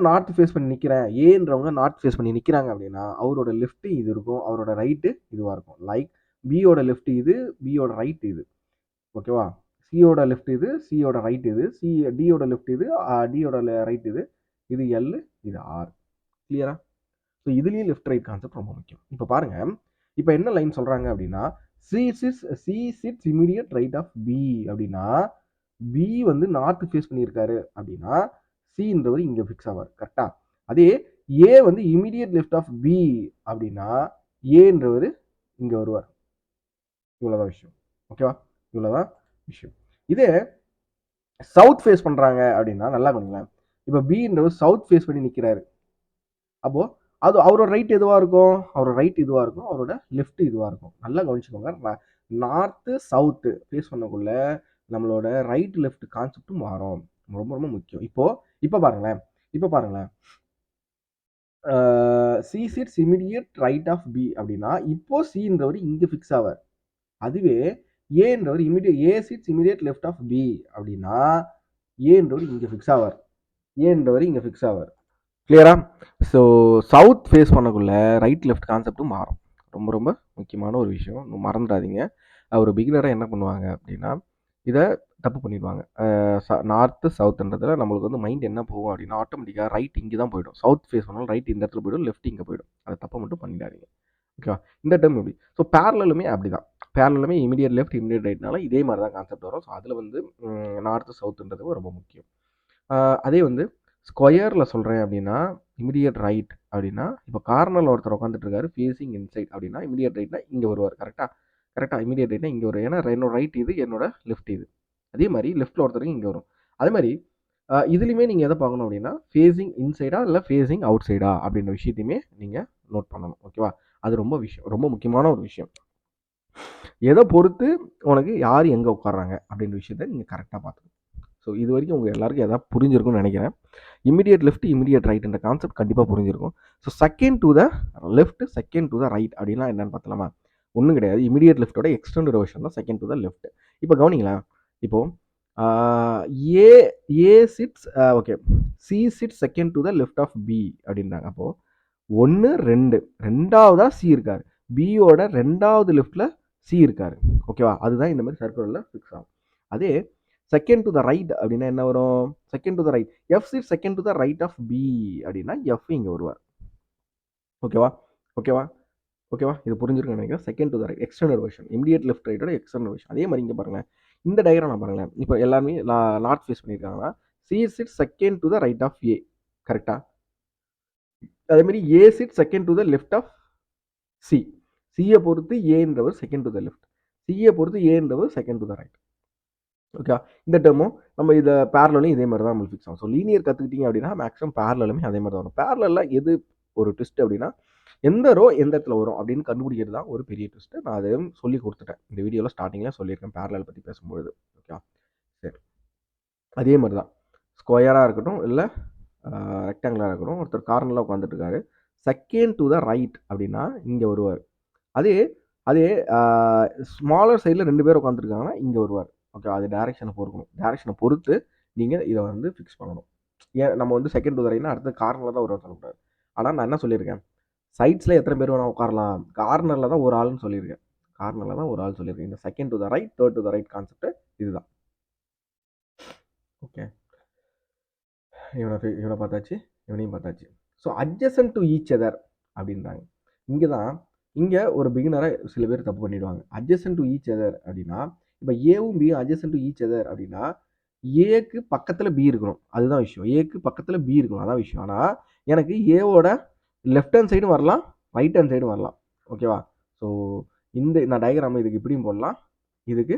நார்த் ஃபேஸ் பண்ணி நிற்கிறேன். ஏன்றவங்க நார்த் ஃபேஸ் பண்ணி நிற்கிறாங்க அப்படின்னா அவரோட லெஃப்ட்டு இது இருக்கும், அவரோட ரைட்டு இதுவாக இருக்கும். லைக் பியோட லெஃப்ட் இது, பியோட ரைட் இது. ஓகேவா? சியோட லெஃப்ட் இது, சியோட ரைட் இது, டியோட லெஃப்ட் இது, டியோட ரைட் இது. இது எல், இது ஆர். கிளியரா? ஸோ இதுலேயும் லெஃப்ட் ரைட் கான்செப்ட் ரொம்ப முக்கியம். இப்போ பாருங்க, இப்போ என்ன லைன் சொல்றாங்க அப்படின்னா, C sits immediate right of B அப்படின்னா, பி வந்து நார்த் ஃபேஸ் பண்ணியிருக்காரு அப்படின்னா சின்றவர் இங்க ஃபிக்ஸ் ஆவார். கரெக்டா? அதே ஏ வந்து இமீடியட் லெஃப்ட் ஆஃப் பி அப்படின்னா ஏன்றவர் இங்க வருவார். இவ்வளவுதான் விஷயம். ஓகேவா? இவ்வளவுதான் விஷயம். இதே சவுத் ஃபேஸ் பண்றாங்க அப்படின்னா நல்லா பண்ணுங்களேன். இப்போ பின்றவர் சவுத் ஃபேஸ் பண்ணி நிற்கிறாரு. அப்போ அது அவரோட ரைட் எதுவாக இருக்கும்? அவரோட ரைட் இதுவாக இருக்கும், அவரோட லெஃப்ட் இதுவாக இருக்கும். நல்லா கவனிச்சுக்கோங்க. நார்த்து சவுத்து ஃபேஸ் பண்ணக்குள்ள நம்மளோட ரைட் லெஃப்ட் கான்செப்டும் மாறும். ரொம்ப ரொம்ப முக்கியம். இப்போ பாருங்களேன், இப்போ பாருங்களேன், C sits immediate right of B அப்படின்னா இப்போ சின்றவர் இங்கே ஃபிக்ஸ் ஆவார். அதுவே ஏன்றவர் A sits immediate left of B அப்படின்னா ஏன்றவர் இங்கே ஃபிக்ஸ் ஆவார். ஏன்றவர் இங்கே ஃபிக்ஸ் ஆவார். கிளியரா? ஸோ சவுத் ஃபேஸ் பண்ணக்குள்ள ரைட் லெஃப்ட் கான்செப்டும் மாறும். ரொம்ப ரொம்ப முக்கியமான ஒரு விஷயம், மறந்துடாதீங்க. ஒரு பிகினராக என்ன பண்ணுவாங்க அப்படின்னா இதை தப்பு பண்ணிடுவாங்க. நார்த்து சவுத்துன்றதுல நம்மளுக்கு வந்து மைண்ட் என்ன போகும் அப்படின்னா ஆட்டோமேட்டிக்காக ரைட் இங்கே தான் போயிடும். சவுத் ஃபேஸ் பண்ணாலும் ரைட் இந்த இடத்துல போயிடும், லெஃப்ட் இங்கே போயிடும். அதை தப்பை மட்டும் பண்ணிடாதீங்க. ஓகேவா? இந்த டைம் எப்படி? ஸோ பேரலுமே அப்படி தான். பேரலுமே இமீடியட் லெஃப்ட் இமீடியட் ரைட்னால இதே மாதிரி தான் கான்செப்ட் வரும். ஸோ அதில் வந்து நார்த்து சவுத்துன்றது ரொம்ப முக்கியம். அதே வந்து ஸ்கொயரில் சொல்கிறேன் அப்படின்னா இமிடியட் ரைட் அப்படின்னா இப்போ கார்னரில் ஒருத்தர் உட்காந்துட்டு இருக்காரு ஃபேஸிங் இன்சைட் அப்படின்னா இமிடியட் ரைட்னா இங்கே வருவார். கரெக்டாக இமிடியட் ரைட்னா இங்கே வரும். ஏன்னா என்னோட ரைட் இது, என்னோட லெஃப்ட் இது. அதே மாதிரி லெஃப்ட்டில் ஒருத்தருக்கு இங்கே வரும். அதே மாதிரி இதுலேயுமே நீங்கள் எதை பார்க்கணும் அப்படின்னா ஃபேஸிங் இன்சைடா இல்லை ஃபேஸிங் அவுட் சைடா அப்படின்ற விஷயத்தையுமே நீங்கள் நோட் பண்ணணும். ஓகேவா? அது ரொம்ப முக்கியமான ஒரு விஷயம். எதை பொறுத்து உனக்கு யார் எங்கே உட்காடுறாங்க அப்படின்ற விஷயத்த நீங்கள் கரெக்டாக பார்த்துக்கணும். ஸோ இது வரைக்கும் உங்கள் எல்லாருக்கும் எதாவது புரிஞ்சிருக்கும்னு நினைக்கிறேன். இமிடியட் லெஃப்ட் இமிடியட் ரைட்ன்ற கான்செப்ட் கண்டிப்பாக புரிஞ்சிருக்கும். So second to the left, second to the right அப்படின்னா என்னன்னு பார்த்தலாமா? ஒன்றும் கிடையாது. இமிடியட் லெஃப்ட்டோட எக்ஸ்டெண்டட் வெர்ஷன் தான் செகண்ட் டு த லெஃப்ட். இப்போ கவனிங்களேன். இப்போது A A sits okay C sits second to the left of B அப்படின்றாங்க. அப்போது 1 2 ரெண்டாவதா சி இருக்காரு. பியோட ரெண்டாவது லெஃப்டில் சி இருக்காரு. ஓகேவா? அதுதான் இந்த மாதிரி சர்க்குலரில் ஃபிக்ஸ் ஆகும். அதே செகண்ட் டு த ரைட் அப்படின்னா என்ன வரும்? Second to the right F sit second to the right of B அப்படின்னா எஃப் இங்கே வருவார். ஓகேவா? ஓகேவா? ஓகேவா? இது புரிஞ்சிருக்குன்னு நினைக்கிறேன். Second to the right external version, immediate left ரைட்டோட எக்ஸ்டர்னல் வெர்ஷன். அதே மாதிரி இங்கே பாருங்களேன், இந்த டயக்ராம் நான் பாருங்களேன். இப்போ எல்லாருமே நார்த் ஃபேஸ் பண்ணியிருக்காங்கன்னா C sit second to the right of A. கரெக்டா? அதே மாதிரி A sit second to the left of C. சியை பொறுத்து ஏன்றவர் செகண்ட் டு த லெஃப்ட், சியை பொறுத்து ஏன்றவர் second to the right. Okay, இந்த டேர்மும் நம்ம இதை பேரலும் இதே மாதிரி தான் நம்மளுக்கு ஃபிக்ஸ் ஆகும். ஸோ லீனியர் கற்றுக்கிட்டீங்க அப்படின்னா மேக்ஸிமம் பேரலுமே அதே மாதிரி தான் வரும். பேரலில் எது ஒரு ட்விஸ்ட் அப்படின்னா எந்த ரோ எந்த இடத்துல வரும் அப்படின்னு கண்டுபிடிக்கிறது தான் ஒரு பெரிய ட்விஸ்ட்டு. நான் அதை சொல்லி கொடுத்துட்டேன் இந்த வீடியோவில் ஸ்டார்டிங்கில் சொல்லியிருக்கேன் பேரலல் பற்றி பேசும்பொழுது. ஓகே, சரி. அதே மாதிரி தான் ஸ்கொயராக இருக்கட்டும் இல்லை ரெக்டாங்குலராக இருக்கட்டும், ஒருத்தர் கார்னரில் உட்காந்துட்டு இருக்காரு. செகண்ட் டு த ரைட் அப்படின்னா இங்கே வருவார். அதே அதே ஸ்மாலர் சைடில் 2 பேர் உட்காந்துருக்காங்கன்னா இங்கே வருவார். ஓகே, அது டேரெக்ஷனை பொறுக்கணும். டேரெக்ஷனை பொறுத்து நீங்கள் இதை வந்து ஃபிக்ஸ் பண்ணணும். ஏன் நம்ம வந்து செகண்ட் டு த ரைட்னா அடுத்த கார்னரில் தான் வருவார் சொல்லக்கூடாது. ஆனால் நான் என்ன சொல்லியிருக்கேன், சைட்ஸில் எத்தனை பேர் வேணால் உட்காரலாம், கார்னரில் தான் ஒரு ஆள்னு சொல்லியிருக்கேன். கார்னரில் தான் ஒரு ஆள் சொல்லியிருக்கேன். இந்த second to the right, third to the right concept இதுதான். ஓகே, இவனை பார்த்தாச்சு, இவனையும் பார்த்தாச்சு. So adjacent to each other அப்படின்றாங்க. இங்கே ஒரு பிகினரை சில பேர் தப்பு பண்ணிடுவாங்க. அட்ஜசன்ட் டு ஈச் அதர் அப்படின்னா இப்போ ஏவும் பியும் அட்ஜசன்ட் டு ஈச் அதர் அப்படின்னா ஏக்கு பக்கத்தில் பி இருக்கணும், அதுதான் விஷயம். ஏக்கு பக்கத்தில் பி இருக்கணும், அதான் விஷயம். ஆனால் எனக்கு ஏவோட லெஃப்ட் ஹேண்ட் சைடும் வரலாம், ரைட் ஹேண்ட் சைடும் வரலாம். ஓகேவா? ஸோ நான் டயக்ராம் இதுக்கு இப்படியும் போடலாம், இதுக்கு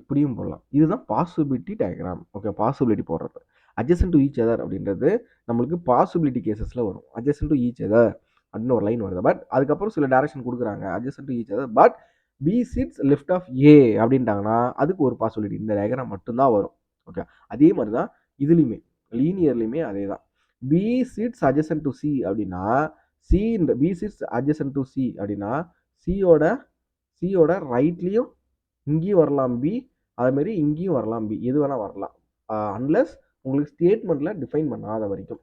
இப்படியும் போடலாம். இதுதான் பாசிபிலிட்டி டயக்ராம். ஓகே, பாசிபிலிட்டி போடுறது. அட்ஜசன்ட் டு ஈச் அதர் அப்படின்றது நம்மளுக்கு பாசிபிலிட்டி கேசஸில் வரும். அட்ஜசன்ட் டு ஈச் அதர் அப்படின்னு ஒரு லைன் வருது. பட் அதுக்கப்புறம் சில டைரக்ஷன் கொடுக்குறாங்க. Adjacent to each other but B sits left of A அப்படின்ட்டாங்கன்னா அதுக்கு ஒரு பாசிபிலிட்டி இந்த டயக்ராம் மட்டும்தான் வரும். ஓகே, அதே மாதிரி தான் இதுலேயுமே லீனியர்லையுமே அதே தான். B sits adjacent to C அப்படின்னா B sits adjacent to C அப்படின்னா சியோட ரைட்லேயும் இங்கேயும் வரலாம் பி, அதேமாரி இங்கேயும் வரலாம் பி, எது வேணால் வரலாம் அன்லஸ் உங்களுக்கு ஸ்டேட்மெண்ட்டில் டிஃபைன் பண்ணாத வரைக்கும்.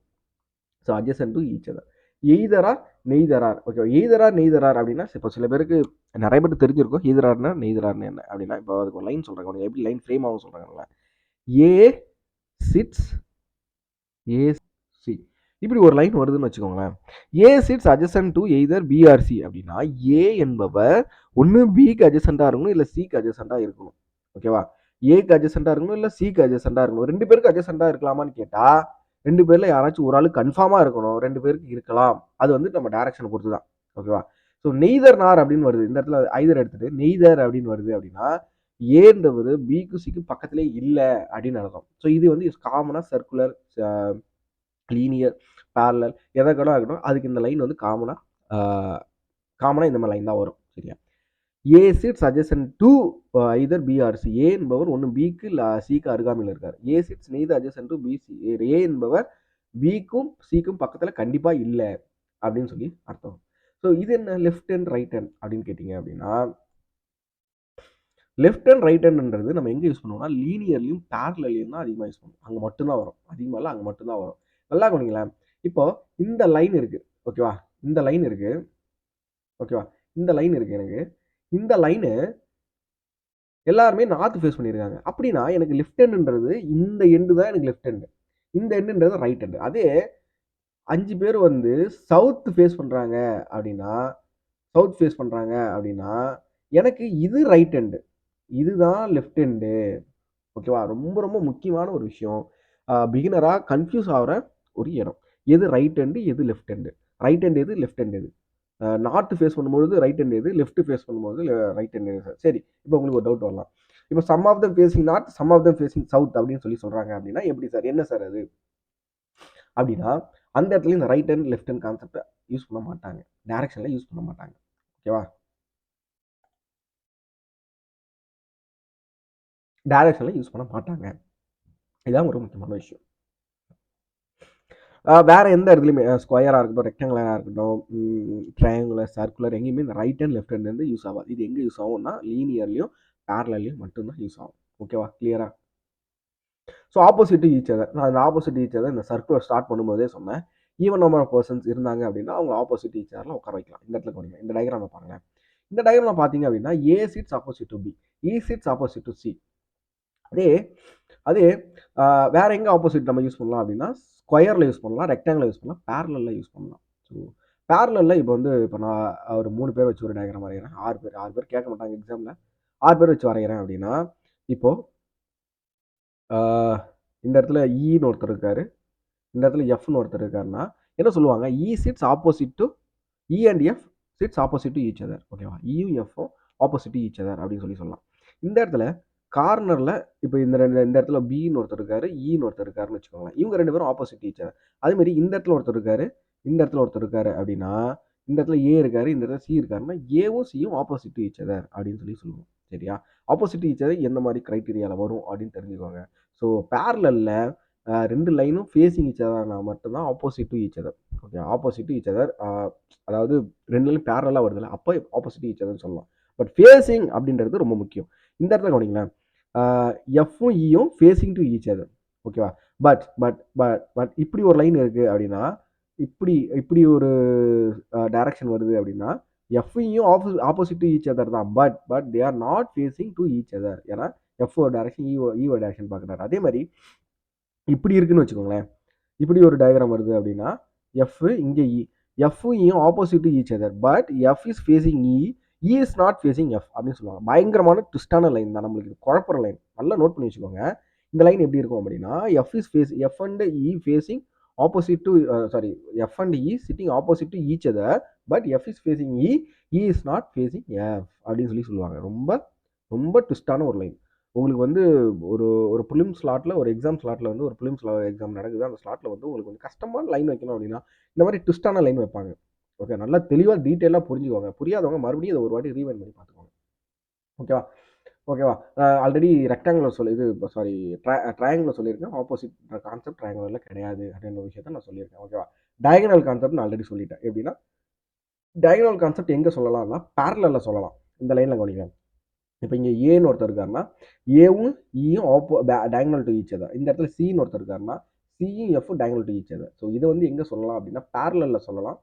So adjacent to each other. Either or neither nor. Okay, either or neither nor அப்படின்னா இப்போ சில பேருக்கு நிறைய பேருக்கு தெரிஞ்சிருக்கும் எய்தரார்னா நெய்தரார்னு என்ன அப்படின்னா. இப்போ அதுக்கு ஒரு லைன் சொல்கிறேன், எப்படி லைன் ஃப்ரேம் ஆகும் சொல்கிறாங்கல்ல. ஏ சிட்ஸ் ஏ சி, இப்படி ஒரு லைன் வருதுன்னு வச்சுக்கோங்களேன். A sits adjacent to either B or C அப்படின்னா ஏ என்பவர் ஒன்று பிக்கு அட்ஜசண்டாக இருக்கணும், இல்லை சிக்கு அட்ஜசண்டாக இருக்கணும். ஓகேவா, ஏக்கு அட்ஜசண்டாக இருக்கணும், இல்லை சிக்கு அட்ஜசண்டாக இருக்கணும். ரெண்டு பேருக்கு அட்ஜசண்டாக இருக்கலாமான்னு கேட்டால் ரெண்டு பேர்ல யாராச்சும் ஒரு ஆள் கன்ஃபார்மாக இருக்கணும். ரெண்டு பேருக்கு இருக்கலாம். அது வந்து நம்ம டைரக்ஷனை பொறுத்து தான். ஓகேவா, ஸோ நெய்தர் நார் அப்படின்னு வருது இந்த இடத்துல. ஐதர் எடுத்துட்டு நெய்தர் அப்படின்னு வருது அப்படின்னா ஏன்றது பிக்கு சிக்கு பக்கத்திலே இல்லை அப்படின்னு அர்த்தம். ஸோ இது வந்து காமனாக சர்க்குலர், லீனியர், பேரலல் எதை கூட இருக்கட்டும், அதுக்கு இந்த லைன் வந்து காமனாக இந்த மாதிரி லைன் தான் வரும். சரியா, A sits adjacent to either B or C. A என்பவர் ஒன்று பிக்கு இல்லை சிக்கு அருகாமையில் இருக்கார். A sits neither adjacent to B C. A என்பவர் பிக்கும் சிக்கும் பக்கத்தில் கண்டிப்பாக இல்லை அப்படின்னு சொல்லி அர்த்தம். ஸோ இது என்ன லெஃப்ட் ஹேண்ட் ரைட் ஹேண்ட் அப்படின்னு கேட்டிங்க அப்படின்னா, லெஃப்ட் ஹேண்ட் ரைட் ஹேண்ட்ன்றது நம்ம எங்கே யூஸ் பண்ணுவோம்னா லீனியர்லையும் பேரலையும் தான் அதிகமாக யூஸ் பண்ணுவோம். அங்கே மட்டும்தான் வரும், அதிகமாக இல்லை, அங்கே மட்டும்தான் வரும். நல்லா கவனிங்களேன். இப்போ இந்த லைன் இருக்கு. ஓகேவா, இந்த லைன் இருக்கு. ஓகேவா, இந்த லைன் இருக்கு. எனக்கு இந்த லைனு எல்லாருமே நார்த் ஃபேஸ் பண்ணியிருக்காங்க அப்படின்னா எனக்கு லெஃப்ட் ஹேண்டுன்றது இந்த எண்டு தான் எனக்கு லெஃப்ட் ஹேண்டு, இந்த எண்டுன்றது ரைட் ஹேண்டு. அதே 5 பேர் வந்து சவுத் ஃபேஸ் பண்ணுறாங்க அப்படின்னா, சவுத் ஃபேஸ் பண்ணுறாங்க அப்படின்னா எனக்கு இது ரைட் ஹேண்டு, இதுதான் லெஃப்ட் ஹேண்டு. ஓகேவா, ரொம்ப ரொம்ப முக்கியமான ஒரு விஷயம். பிகினராக கன்ஃபியூஸ் ஆகிற ஒரு இடம். எது ரைட் ஹேண்டு, எது லெஃப்ட் ஹேண்டு, ரைட் ஹேண்ட் எது, லெஃப்ட் ஹேண்ட் எது, நார்த் ஃபேஸ் பண்ணும்போது ரைட் ஹேண்ட் எது, லெஃப்ட் ஃபேஸ் பண்ணும்போது ரைட் ஹேண்ட் எது. சரி, இப்போ உங்களுக்கு ஒரு டவுட் வரலாம். இப்போ some of them facing north, some of them facing south அப்படின்னு சொல்லி சொல்கிறாங்க அப்படின்னா எப்படி சார், என்ன சார் அது அப்படின்னா, அந்த இடத்துல இந்த ரைட் ஹேண்ட் லெஃப்ட் ஹேண்ட் கான்செப்டை யூஸ் பண்ண மாட்டாங்க, டைரக்ஷனில் யூஸ் பண்ண மாட்டாங்க. ஓகேவா, டைரக்ஷனில் யூஸ் பண்ண மாட்டாங்க. இதுதான் ஒரு முக்கியமான விஷயம். வேற எந்த இடத்துலையுமே ஸ்கொயராக இருக்கட்டும், ரெக்டாங்குலராக இருக்கட்டும், ட்ரையாங்குலர், சர்க்குலர், எங்கேயுமே இந்த ரைட் ஹேண்ட் லெஃப்ட் ஹேண்ட் வந்து யூஸ் ஆகாது. இது எங்கே யூஸ் ஆகும்னா லீனியர்லையும் பேரலையும் மட்டும்தான் யூஸ் ஆகும். ஓகேவா, கிளியரா. ஸோ ஆப்போசிட் ஈச் அதர், நான் இந்த ஆப்போசிட் ஈச் அதர் இந்த சர்க்குலர் ஸ்டார்ட் பண்ணும்போதே சொன்னேன். ஈவன் நம்பர் ஆஃப் பர்சன்ஸ் இருந்தாங்க அப்படின்னா அவங்க ஆப்போசிட் ஈச் அதரில் உட்கார வைக்கலாம். இந்த இடத்துல கவனிங்க, இந்த டயக்ராம் பாருங்களேன். இந்த டயக்ராம் பார்த்தீங்க அப்படின்னா A sits opposite to B, E sits opposite to C. அதே அதே வேற எங்கே ஆப்போசிட் நம்ம யூஸ் பண்ணலாம் அப்படின்னா ஸ்கொயரில் யூஸ் பண்ணலாம், ரெக்டாங்கில் யூஸ் பண்ணலாம், பேரலில் யூஸ் பண்ணலாம். ஸோ பேரலில் இப்போ நான் ஒரு 3 பேர் வச்சு ஒரு டயக்ராம் வரைகிறேன். 6 பேர் கேட்க மாட்டாங்க எக்ஸாமில். 6 பேர் வச்சு வரைகிறேன் அப்படின்னா இப்போது இந்த இடத்துல ஈன்னு ஒருத்தர் இருக்காரு, இந்த இடத்துல எஃப்னு ஒருத்தர் இருக்காருன்னா என்ன சொல்லுவாங்க, E sits opposite to E and F sits opposite to each other. ஓகேவா, இயும் எஃப்பும் ஆப்போசிட் டு ஈச் அதர் அப்படின்னு சொல்லலாம். இந்த இடத்துல கார்னரில் இப்போ இந்த இடத்துல பின்னு ஒருத்தர் இருக்காரு, ஈன்னு ஒருத்தர் இருக்காருன்னு வச்சுக்கோங்களேன். இவங்க 2 பேரும் ஆப்போசிட் ஈச் அதர். அதேமாதிரி இந்த இடத்துல ஒருத்தர் இருக்காரு, இந்த இடத்துல ஒருத்தர் இருக்காரு அப்படின்னா இந்த இடத்துல ஏ இருக்காரு, இந்த இடத்துல சி இருக்காருன்னா ஏவும் சியும் ஆப்போசிட் டு ஈச் அதர் அப்படின்னு சொல்லுவோம். சரியா, ஆப்போசிட் ஈச் அதர் எந்த மாதிரி கிரைட்டீரியாவில் வரும் அப்படின்னு தெரிஞ்சுக்கோங்க. ஸோ பேரலில் 2 லைனும் ஃபேஸிங் ஈச் அதர்னா மட்டும்தான் opposite to each other. Okay, opposite to each other, அதாவது 2 லைனும் பேரலாக வருதுல்ல, அப்போ ஆப்போசிட் ஈச் அதர்னு சொல்லலாம். பட் ஃபேஸிங் அப்படின்றது ரொம்ப முக்கியம். இந்த இடத்துல கவனிங்களேன், எஃப்பும் இயும் ஃபேஸிங் டு ஈச் அதர். ஓகேவா, பட் பட் பட் பட் இப்படி ஒரு லைன் இருக்குது அப்படின்னா, இப்படி இப்படி ஒரு டைரக்ஷன் வருது அப்படின்னா எஃப்இயும் ஆப்போசிட் டு ஈச் அதர் தான். But but they are not facing to each other. ஏன்னா எஃப் ஒரு டைரக்ஷன், இ ஒரு டைரக்ஷன் பார்க்குறாரு. அதே மாதிரி இப்படி இருக்குன்னு வச்சுக்கோங்களேன், இப்படி ஒரு டயக்ராம் வருது அப்படின்னா எஃப் இங்கே இ, எஃப்இயும் opposite to each other. But F is facing E, E is not facing F அப்படின்னு சொல்லுவாங்க. பயங்கரமான ட்விஸ்டான லைன் தான், நம்மளுக்கு குழப்பற லைன். நல்லா நோட் பண்ணி வச்சுக்கோங்க. இந்த லைன் எப்படி இருக்கும் அப்படின்னா F is face, F and E facing opposite to sorry, F and E sitting opposite to each other. But F is facing E, E is not facing F அப்படின்னு சொல்லுவாங்க. ரொம்ப ரொம்ப ட்விஸ்டான ஒரு லைன். உங்களுக்கு வந்து ஒரு ஒரு ப்ரிலிம் ஸ்லாட்டில், ஒரு எக்ஸாம் ஸ்லாட்டில் வந்து ஒரு ப்ரிலிம் எக்ஸாம் நடக்குது, அந்த ஸ்லாட்டில் வந்து உங்களுக்கு வந்து கஷ்டமான லைன் வைக்கணும் அப்படின்னா இந்த மாதிரி ட்விஸ்டான லைன் வைப்பாங்க. ஓகே, நல்லா தெளிவாக டீட்டெயிலாக புரிஞ்சுக்கோங்க. புரியாதவங்க மறுபடியும் இதை ஒரு வாட்டி ரீவைண்ட் பண்ணி பார்த்துக்கோங்க. ஓகேவா, ஓகேவா. ஆல்ரெடி ரெக்டாங்குலர் இது சாரி ட்ரையாங்குலர் சொல்லியிருக்கேன். ஆப்போசிட் கான்செப்ட் ட்ரையாங்குலரில் கிடையாது அப்படின்ற விஷயத்த நான் சொல்லியிருக்கேன். ஓகேவா, டயகனல் கான்செப்ட் நான் ஆல்ரெடி சொல்லிட்டேன். எப்படின்னா டயகனல் கான்செப்ட் எங்கே சொல்லலாம்னா பேரலில் சொல்லலாம். இந்த லைனில் கவனிக்கலாம். இப்போ இங்கே ஏன்னு ஒருத்தர் இருக்காருன்னா ஏவும் இயும் டயகனல் டு ஈச் அதர். இந்த இடத்துல சின்னு ஒருத்தர் இருக்காருன்னா சியும் F diagonal to each other. So இதை வந்து எங்கே சொல்லலாம் அப்படின்னா பேரலில் சொல்லலாம்.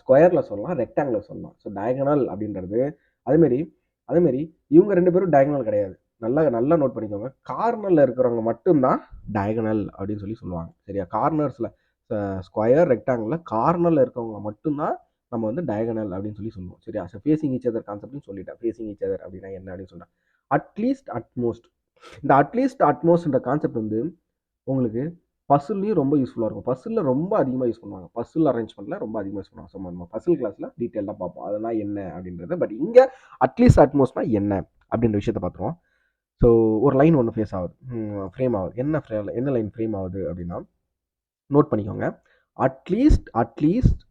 ஸ்கொயரில் சொல்லலாம், ரெக்டாங்கில் சொல்லலாம். ஸோ டயகனல் அப்படின்றது அதேமாரி அதேமாரி இவங்க 2 பேரும் டயகனல் கிடையாது. நல்லா நல்லா நோட் பண்ணிக்கோங்க. கார்னரில் இருக்கிறவங்க மட்டும்தான் டயகனல் அப்படின்னு சொல்லுவாங்க. சரியா? கார்னர்ஸில் ஸ்கொயர் ரெக்டாங்கிளில் கார்னரில் இருக்கவங்க மட்டும்தான் நம்ம வந்து டயகனல் அப்படின்னு சொல்லுவோம். சரியா? ஸோ ஃபேசிங் ஈச் அதர் கான்செப்ட்னு சொல்லிட்டேன். ஃபேசிங் ஈச் அதர் அப்படின்னா என்ன அப்படின்னு சொல்கிறேன். அட்லீஸ்ட் அட்மோஸ்ட், இந்த அட்லீஸ்ட் அட்மோஸ்ட்ன்ற கான்செப்ட் வந்து உங்களுக்கு பசில்லையும் ரொம்ப யூஸ்ஃபுல்லாக இருக்கும். பசிலில் ரொம்ப அதிகமாக யூஸ் பண்ணுவாங்க. பசில் அரேஞ்ச்மெண்ட்டில் ரொம்ப அதிகமாக யூஸ் பண்ணுவாங்க. ஸோ நம்ம பசில் கிளாஸில் டீட்டெயிலாக பார்ப்போம் அதெல்லாம் என்ன அப்படின்றது. பட் இங்கே அட்லீஸ்ட் அட்மோஸ்ட்னா என்ன அப்படின்ற விஷயத்தை பார்த்துருவோம். ஸோ ஒரு லைன் ஒன்று ஃபேஸ் ஆகுது, ஃப்ரேம் ஆகுது. என்ன லைன் ஃப்ரேம் ஆகுது அப்படின்னா நோட் பண்ணிக்கோங்க. அட்லீஸ்ட்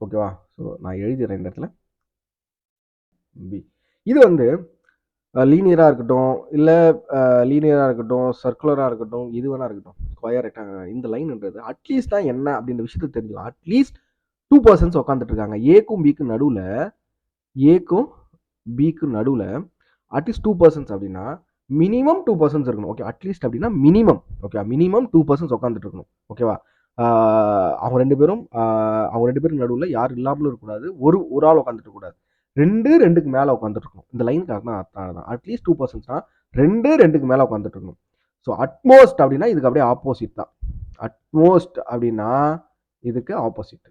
ஓகேவா? ஸோ நான் எழுதிடுறேன் இந்த இடத்துல பி. இது வந்து லீனியராக இருக்கட்டும், இல்லை லீனியராக இருக்கட்டும், சர்க்குலராக இருக்கட்டும், இது வேணா இருக்கட்டும், ஸ்கொயர் ரெக்டாங்கிள், இந்த லைன்ன்றது அட்லீஸ்ட் தான் என்ன அப்படின்ற விஷயத்தை தெரிஞ்சுக்கலாம். அட்லீஸ்ட் 2% உட்காந்துட்டு இருக்காங்க. ஏக்கும் பிக்கு நடுவில் அட்லீஸ்ட் 2% அப்படின்னா மினிமம் 2% இருக்கணும். ஓகே, அட்லீஸ்ட் அப்படின்னா மினிமம் 2% உட்காந்துட்டு இருக்கணும். ஓகேவா? அவங்க ரெண்டு பேரும் நடுவில் யாரும் இல்லாமலும் இருக்கக்கூடாது, ஒரு ஆள் உட்காந்துட்டு இருக்கக்கூடாது. ரெண்டுக்கு மேலே உட்காந்துட்டு இருக்கணும். இந்த லைனுக்காக தான் அர்த்தம் தான். அட்லீஸ்ட் 2%னா ரெண்டுக்கு மேலே உட்காந்துட்டு இருக்கணும். ஸோ அட்மோஸ்ட் அப்படின்னா இதுக்கு அப்படியே ஆப்போசிட் தான். அட்மோஸ்ட் அப்படின்னா இதுக்கு opposite.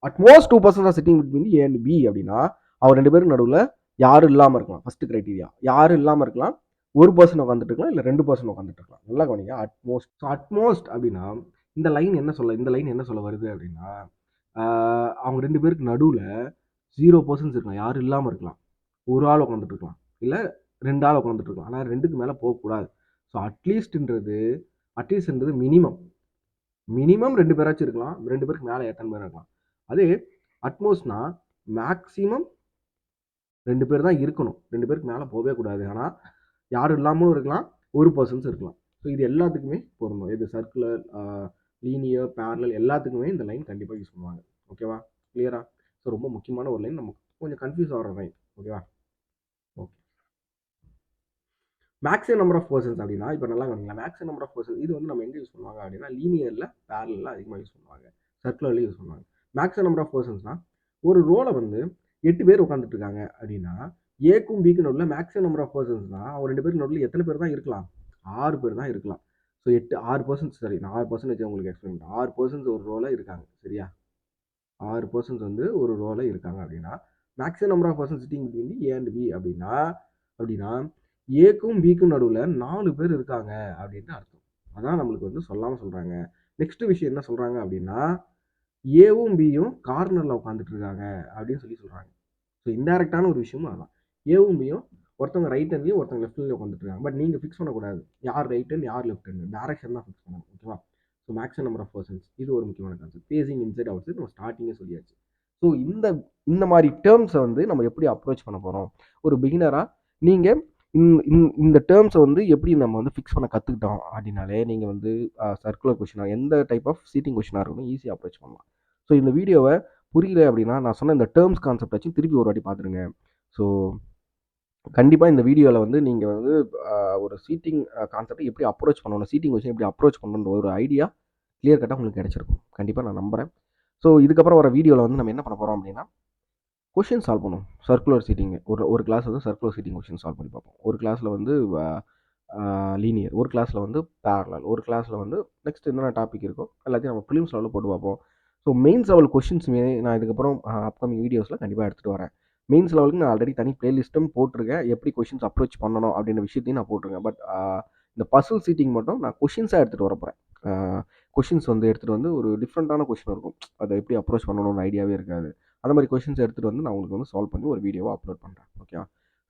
At most 2% are sitting between A and B அப்படின்னா அவங்க 2 பேருக்கு நடுவில் யாரும் இல்லாமல் இருக்கலாம். ஃபர்ஸ்ட் கிரைட்டீரியா யாரும் இல்லாமல் இருக்கலாம், 1% உட்காந்துட்டு இருக்கலாம், இல்லை 2% உட்காந்துட்டு இருக்கலாம். நல்லா கவனிங்க. அட்மோஸ்ட் அப்படின்னா இந்த லைன் என்ன சொல்ல வருது அப்படின்னா அவங்க 2 பேருக்கு நடுவில் 0% இருக்கலாம், யாரும் இல்லாமல் இருக்கலாம், ஒரு ஆள் உட்காந்துட்டு இருக்கலாம், இல்லை 2 ஆள் உட்காந்துட்டு இருக்கலாம். ஆனால் 2க்கு மேலே போகக்கூடாது. ஸோ அட்லீஸ்ட்ன்றது மினிமம் 2 பேராச்சும் இருக்கலாம், 2 பேருக்கு மேலே எத்தனை பேர் இருக்கலாம். அதே அட்மோஸ்ட்னா மேக்ஸிமம் 2 பேர் தான் இருக்கணும், 2 பேருக்கு மேலே போகவே கூடாது. ஆனால் யாரும் இல்லாமலும் இருக்கலாம், 1% இருக்கலாம். ஸோ இது எல்லாத்துக்குமே பொருந்தும். இது சர்க்குலர், லீனியர், பேரலல் எல்லாத்துக்குமே இந்த லைன் கண்டிப்பாக யூஸ் பண்ணுவாங்க. ஓகேவா? கிளியரா? ஸோ ரொம்ப முக்கியமான ஒரு லைன், நமக்கு கொஞ்சம் கன்ஃபியூஸ் ஆகிற லைன். ஓகேவா? Okay. Maximum number of persons அப்படின்னா இப்போ நல்லா கவனிங்களா. மேக்ஸிமம் நம்பர் ஆஃப் பர்சன்ஸ் இது வந்து நம்ம எங்கே யூஸ் பண்ணுவாங்க அப்படின்னா லீனியரில், பேரலில் அதிகமாக யூஸ் பண்ணுவாங்க, சர்க்குலர்லேயும் யூஸ் பண்ணுவாங்க. மேக்ஸிமம் நம்பர் ஆஃப் பர்சன்ஸ்னால் ஒரு ரோலை வந்து 8 பேர் உட்காந்துட்டு இருக்காங்க அப்படின்னா ஏக்கும் பிக்கு நடுவில் மேக்ஸிமம் நம்பர் ஆஃப் பர்சன்ஸ்னால் அவங்க 2 பேருக்கு நடுவில் எத்தனை பேர் தான் இருக்கலாம்? 6 பேர் தான் இருக்கலாம். ஸோ 6% சரி, நான் 6% உங்களுக்கு எக்ஸ்பிளைன் பண்ணுறேன். 6% ஒரு ரோவில் இருக்காங்க. சரியா? 6% வந்து ஒரு ரோவில் இருக்காங்க அப்படின்னா maximum number of persons sitting between A and B அப்படின்னா ஏக்கும் பிக்கும் நடுவில் 4 பேர் இருக்காங்க அப்படின்னு அர்த்தம். அதான் நம்மளுக்கு வந்து சொல்லாமல் சொல்கிறாங்க. நெக்ஸ்ட் விஷயம் என்ன சொல்கிறாங்க அப்படின்னா ஏவும் பியும் கார்னரில் உட்காந்துட்டு இருக்காங்க அப்படின்னு சொல்கிறாங்க. ஸோ இன்டெரக்டான ஒரு விஷயமும் அதான். ஏவும் பியும் ஒருத்தவங்க ரைட் ஹேண்ட்லையும் ஒருத்தவங்க லெஃப்ட் ஹேண்ட்லையும் உட்காந்துட்டு இருக்காங்க. பட் நீங்கள் ஃபிக்ஸ் பண்ணக்கூடாது யார் ரைட் ஹேண்ட் யார் லெஃப்ட் ஹேண்ட், டேரக்ஷன் தான் ஃபிக்ஸ் பண்ணணும். ஓகேவா? So maximum number of persons இது ஒரு முக்கியமான concept. Facing inside outside நம்ம ஸ்டார்டிங்கே சொல்லியாச்சு. ஸோ இந்த மாதிரி டேர்ம்ஸை வந்து நம்ம எப்படி அப்ரோச் பண்ண போகிறோம்? ஒரு பிகினராக நீங்கள் இந்த டேர்ம்ஸை வந்து எப்படி நம்ம வந்து ஃபிக்ஸ் பண்ண கற்றுக்கிட்டோம் அப்படின்னாலே நீங்கள் வந்து சர்க்குலர் கொஷினாக எந்த டைப் ஆஃப் சீட்டிங் கொஷினாக இருக்கணும் ஈஸியாக அப்ரோச் பண்ணலாம். ஸோ இந்த வீடியோவை புரியல அப்படின்னா நான் சொன்ன இந்த டேர்ம்ஸ் கான்செப்ட் வச்சு திருப்பி ஒரு வாட்டி பார்த்துருங்க. ஸோ கண்டிப்பாக இந்த வீடியோவில் வந்து நீங்கள் வந்து ஒரு சீட்டிங் கான்செப்டை எப்படி அப்ரோச் பண்ணணும், சீட்டிங் கொஷின் எப்படி அப்ரோச் பண்ணணுன்ற ஒரு ஐடியா கிளியர் கட்டாக உங்களுக்கு கிடைச்சிருக்கும். கண்டிப்பாக நான் நம்புகிறேன். ஸோ இதுக்கப்புறம் வர வீடியோவில் வந்து நம்ம என்ன பண்ண போகிறோம் அப்படின்னா கொஷின் சால்வ் பண்ணுவோம். சர்க்குலர் சீட்டிங் ஒரு கிளாஸ் வந்து சர்க்குலர் சீட்டிங் கொஷின் சால்வ் பண்ணி பார்ப்போம். ஒரு கிளாஸில் வந்து லீனியர், ஒரு கிளாஸில் வந்து பேரலல், ஒரு கிளாஸில் வந்து நெக்ஸ்ட் என்னென்ன டாபிக் இருக்கோ எல்லாத்தையும் நம்ம ப்ரிலிம்ஸ் லெவலில் போட்டு பார்ப்போம். ஸோ மெயின்ஸ் லெவல் கொஷின்ஸுமே நான் இதுக்கப்புறம் அப்கமிங் வீடியோஸில் கண்டிப்பாக எடுத்துகிட்டு வரேன். மெயின்ஸ் லெவலுக்கு நான் ஆல்ரெடி தனி பிளேலிஸ்ட்டும் போட்டிருக்கேன், எப்படி கொஷின்ஸ் அப்ரோச் பண்ணணும் அப்படின்ற விஷயத்தையும் நான் போட்டிருக்கேன். பட் இந்த பசில் சீட்டிங் மட்டும் நான் கொஷின்ஸாக எடுத்துகிட்டு வரப்போகிறேன். கொஷின்ஸ் வந்து எடுத்துகிட்டு வந்து ஒரு டிஃப்ரெண்ட்டான கொஷின் இருக்கும், அதை எப்படி அப்ரோச் பண்ணணும்னு ஐடியாவே இருக்காது. அந்த மாதிரி கொஷின்ஸ் எடுத்துகிட்டு வந்து நான் உங்களுக்கு வந்து சால்வ் பண்ணி ஒரு வீடியோவை அப்லோட் பண்ணுறேன். ஓகேவா?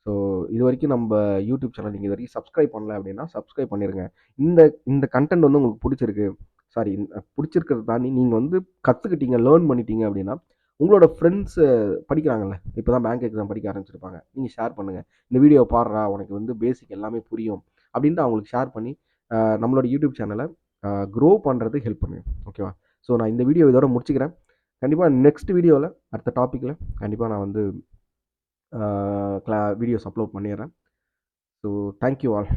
ஸோ இது வரைக்கும் நம்ம யூடியூப் சேனல் நீங்கள் இது வரைக்கும் சப்ஸ்கிரைப் பண்ணல அப்படின்னா சப்ஸ்கிரைப் பண்ணிடுங்க. இந்த கண்டென்ட் வந்து உங்களுக்கு பிடிச்சிருக்கிறது தாண்டி நீங்கள் வந்து கற்றுக்கிட்டீங்க, லேர்ன் பண்ணிட்டீங்க அப்படின்னா உங்களோட ஃப்ரெண்ட்ஸு படிக்கிறாங்கல்ல, இப்போ தான் பேங்க் எக்ஸாம் படிக்க ஆரம்பிச்சிருப்பாங்க, நீங்கள் ஷேர் பண்ணுங்கள். இந்த வீடியோ பாடுறா, உனக்கு வந்து பேசிக் எல்லாமே புரியும் அப்படின்ட்டு அவங்களுக்கு ஷேர் பண்ணி நம்மளோட யூடியூப் சேனலை க்ரோ பண்ணுறதுக்கு ஹெல்ப் பண்ணுங்கள். ஓகேவா? ஸோ நான் இந்த வீடியோ இதோட முடிச்சுக்கிறேன். கண்டிப்பாக நெக்ஸ்ட் வீடியோவில் அடுத்த டாப்பிக்கில் கண்டிப்பாக நான் வந்து வீடியோஸ் அப்லோட் பண்ணிடுறேன். So thank you all.